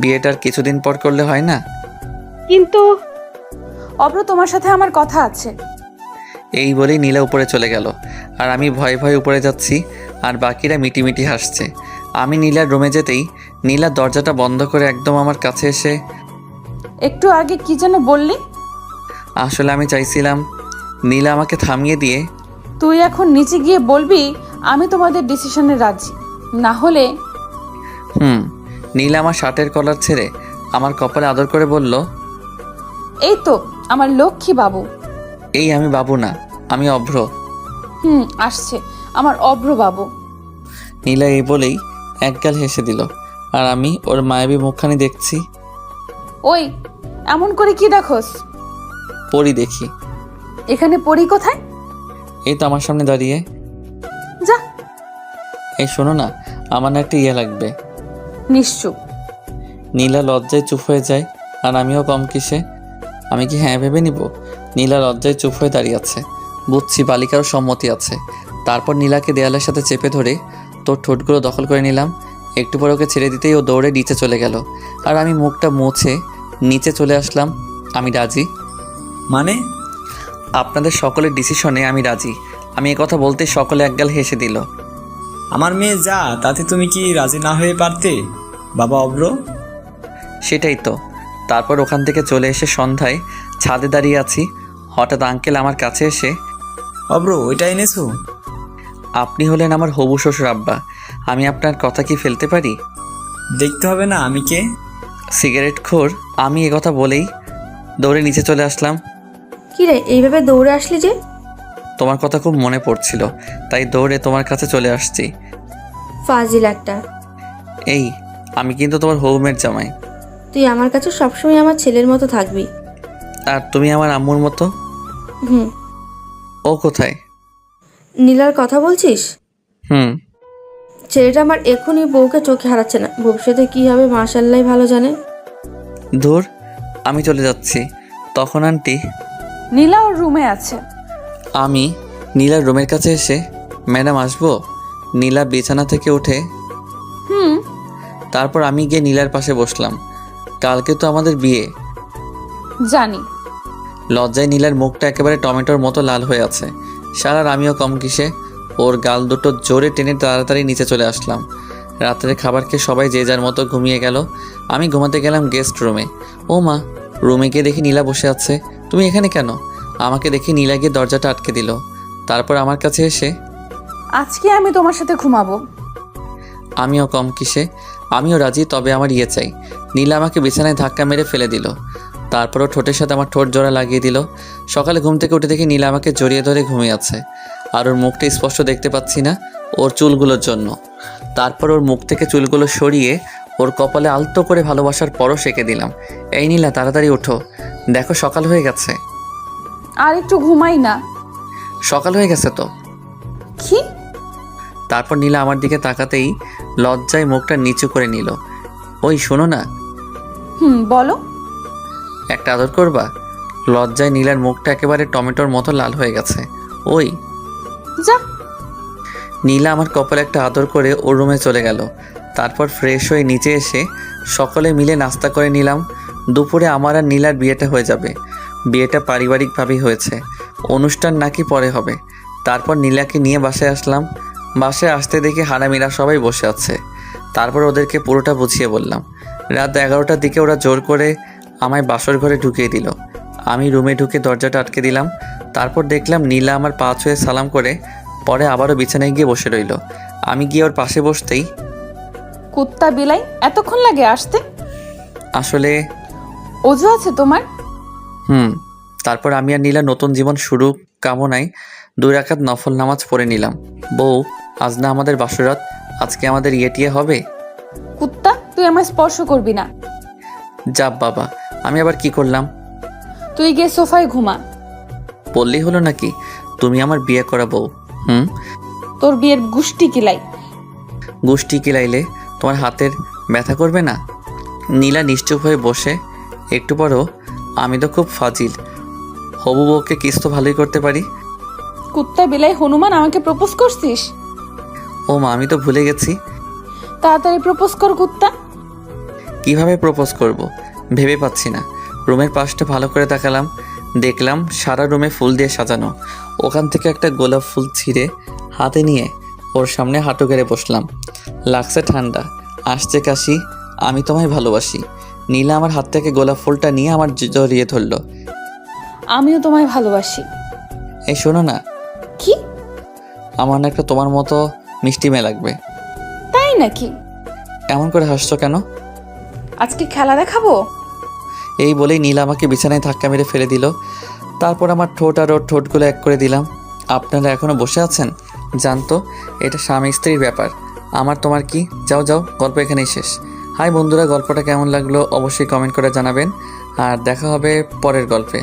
বিয়েটার কিছুদিন পর করলে হয় না? কিন্তু অব্র, তোমার সাথে আমার কথা আছে। এই বলেই নীলা উপরে চলে গেল, আর আমি ভয়ে ভয়ে উপরে যাচ্ছি, আর বাকিরা মিটিমিটি হাসছে। আমি নীলার রুমে যেতেই নীলা দরজাটা বন্ধ করে একদম আমার কাছে এসে, একটু আগে কি যেন বললি? আসলে আমি চাইছিলাম নীলা আমাকে থামিয়ে দিয়ে, তুই এখন নিচে গিয়ে বলবি আমি তোমাদের ডিসিশনে রাজি, না হলে। নীলা আমার শার্টের কলার ছেড়ে আমার কপালে আদর করে বলল, এই তো আমার লক্ষ্মী বাবু। এই আমি বাবু না, আমি অভ্র। আসছে আমার অভ্র বাবু। নীলা এই বলেই একগাল হেসে দিল, আর আমি ওর মায়াবী মুখখানি দেখছি। ওই, এমন করে কি দেখোস? পরি দেখি। এখানে পরি কোথায়? এই তো আমার সামনে দাঁড়িয়ে। যা। এই শোনো না, আমার না একটা ইয়ে লাগবে। নিশ্চুপ। নীলা লজ্জায় চুপ হয়ে যায়, আর আমিও কম কিসে। আমি কি হ্যাঁ ভেবে নিব? নীলা লজ্জায় চুপ হয়ে দাঁড়িয়ে আছে। বুঝছি বালিকারও সম্মতি আছে। তারপর নীলাকে দেয়ালের সাথে চেপে ধরে তোর ঠোঁটগুলো দখল করে নিলাম। একটু পর ওকে ছেড়ে দিতেই ও দৌড়ে নিচে চলে গেল, আর আমি মুখটা মুছে নিচে চলে আসলাম। আমি রাজি। মানে? আপনাদের সকলের ডিসিশনে আমি রাজি। আমি কথা বলতে সকলে একগাল হেসে দিল। আমার মেয়ে যা, তাতে তুমি কি রাজি না হয়ে পারতে বাবা অব্র? সেটাই তো। তারপর ওখান থেকে চলে এসে সন্ধ্যায় ছাদে দাঁড়িয়ে আছি। হঠাৎ আঙ্কেল আমার কাছে এসে, অব্র ওইটা এনেছো? আপনি হলেন আমার হবু শ্বশুর আব্বা, আমি আপনার কথা কি ফেলতে পারি? দেখতে হবে না আমি কে। সিগারেট খোর। আমি কথা বলেই দৌড়ে নিচে চলে আসলাম। কি রে, এইভাবে দৌড়ে আসলি যে? তোমার কথা খুব মনে পড়ছিল, তাই দৌড়ে তোমার কাছে চলে আসছি। ফাজিল একটা। এই, আমি কিন্তু তোমার হবুমের জামাই। তুই আমার কাছে সবসময় আমার ছেলের মতো থাকবি। আর তুমি আমার আম্মুর মতো। হুম। ও কোথায়? নীলার কথা বলছিস? হুম। ছেলেটা আমার এখনই বউকে চোখে হারাচ্ছে না, ভবিষ্যতে কি হবে মাশাআল্লাহ ভালো জানে। ধুর, আমি চলে যাচ্ছি। তখন আন্টি নীলা ওর রুমে আছে। আমি নীলার রুমের কাছে এসে, ম্যাডাম আসবো? নীলা বিছানা থেকে উঠে, তারপর আমি গিয়ে নীলার পাশে বসলাম। কালকে তো আমাদের বিয়ে। জানি। লজ্জায় নীলার মুখটা একেবারে টমেটোর মতো লাল হয়ে আছে। সারার আমিও কম কিসে। ওর গাল দুটো জোরে টেনে তাড়াতাড়ি নিচে চলে আসলাম। রাতের খাবার খেয়ে সবাই যে যার মতো ঘুমিয়ে গেল। আমি ঘুমাতে গেলাম গেস্ট রুমে। ও মা, রুমে গিয়ে দেখি নীলা বসে আছে। তুমি এখানে কেন? আমাকে দেখি নীলা গিয়ে দরজাটা আটকে দিল। তারপর আমার কাছে এসে, আজকে আমি তোমার সাথে ঘুমাবো। আমিও কম কিসে, আমিও রাজি, তবে আমার ইয়ে চাই। নীলা আমাকে বিছানায় ধাক্কা মেরে ফেলে দিল। তারপরও ঠোঁটের সাথে আমার ঠোঁট জোড়া লাগিয়ে দিল। সকালে ঘুম থেকে উঠে দেখি নীলা আমাকে জড়িয়ে ধরে ঘুমিয়ে আছে, আর ওর মুখটা স্পষ্ট দেখতে পাচ্ছি না ওর চুলগুলোর জন্য। তারপর ওর মুখ থেকে চুলগুলো সরিয়ে ওর কপালে আলতো করে ভালোবাসার পরও সেঁকে দিলাম। এই নীলা, তাড়াতাড়ি ওঠো, দেখো সকাল হয়ে গেছে। আর একটু ঘুমাই না। সকাল হয়ে গেছে তো। কি? তারপর নীলা আমার দিকে তাকাতেই লজ্জায় মুখটা নিচু করে নিল। ওই শোনো না। বলো। একটা আদর করবা? লজ্জায় নীলার মুখটা একেবারে টমেটোর মতো লাল হয়ে গেছে। ওই যা। নীলা আমার কপালে একটা আদর করে ওর রুমে চলে গেল। তারপর ফ্রেশ হয়ে নিচে এসে সকলে মিলে নাস্তা করে নিলাম। দুপুরে আমার আর নীলার বিয়েটা হয়ে যাবে। বিয়েটা পারিবারিকভাবেই হয়েছে, অনুষ্ঠান নাকি পরে হবে। তারপর নীলাকে নিয়ে বাসায় আসলাম। বাসায় আসতে দেখি হারামিরা সবাই বসে আছে। তারপর ওদেরকে পুরোটা বুঝিয়ে বললাম। রাত 11টার দিকে ওরা জোর করে আমায় বাসর ঘরে ঢুকিয়ে দিল। আমি রুমে ঢুকে দরজাটা আটকে দিলাম। তারপর দেখলাম নীলা আমার পা ছুঁয়ে সালাম করে পরে আবারও বিছানায় গিয়ে বসে রইল। আমি গিয়ে ওর পাশে বসতেই, কুত্তা বিলাই, এতক্ষণ লাগে আসতে? আসলে অজু আছে তোমার? তারপর আমি আর নীলা নতুন জীবন শুরু কামনায় 2 রাকাত নফল নামাজ পড়ে নিলাম। বউ, আজ না আমাদের বাসরাত, আজকে আমাদের ইয়েটিয়ে হবে। কুত্তা, তুই আমায় স্পর্শ করবি না। যা বাবা, আমি আবার কি করলাম? তুই গিয়ে সোফায় ঘুমা। বললেই হলো নাকি তুমি আমার বিয়ে করা বউ? তোর বিয়ের গুষ্টি কিলাই। গোষ্ঠী কিলাইলে তোমার হাতের ব্যথা করবে না? নীলা নিশ্চুপ হয়ে বসে। একটু পরও, আমি তো খুব ফাজিল, হবু বউকে কিস তো ভালোই করতে পারি। কুত্তা বিলাই হনুমান, আমাকে প্রপোজ করছিস? ও মা, আমি তো ভুলে গেছি। তাড়াতাড়ি প্রপোজ কর কুত্তা। কিভাবে প্রপোজ করব ভেবে পাচ্ছি না। রুমের পাশটা ভালো করে তাকালাম, দেখলাম সারা রুমে ফুল দিয়ে সাজানো। ওখান থেকে একটা গোলাপ ফুল ছিঁড়ে হাতে নিয়ে ওর সামনে হাঁটু গেড়ে বসলাম। লাগছে ঠান্ডা, আসছে কাশি, আমি তোমায় ভালোবাসি। নীলা আমার হাত থেকে গোলাপ ফুলটা নিয়ে আমার জড়িয়ে ধরলো। আমিও তোমায় ভালোবাসি। এই শোনো না, কি? আমার না একটা তোমার মতো মিষ্টি মেয়ে লাগবে। তাই নাকি? এমন করে হাসছো কেন? আজকে খেলা দেখাবো? এই বলেই নীলা আমাকে বিছানায় ধাক্কা মেরে ফেলে দিল। তারপর আমার ঠোঁট আর ওর ঠোঁটগুলো এক করে দিলাম। আপনারা এখনও বসে আছেন? জানতো এটা স্বামী স্ত্রীর ব্যাপার, আমার তোমার কি? যাও যাও, গল্প এখানেই শেষ। হাই বন্ধুরা, গল্পটা কেমন লাগলো অবশ্যই কমেন্ট করে জানাবেন, আর দেখা হবে পরের গল্পে।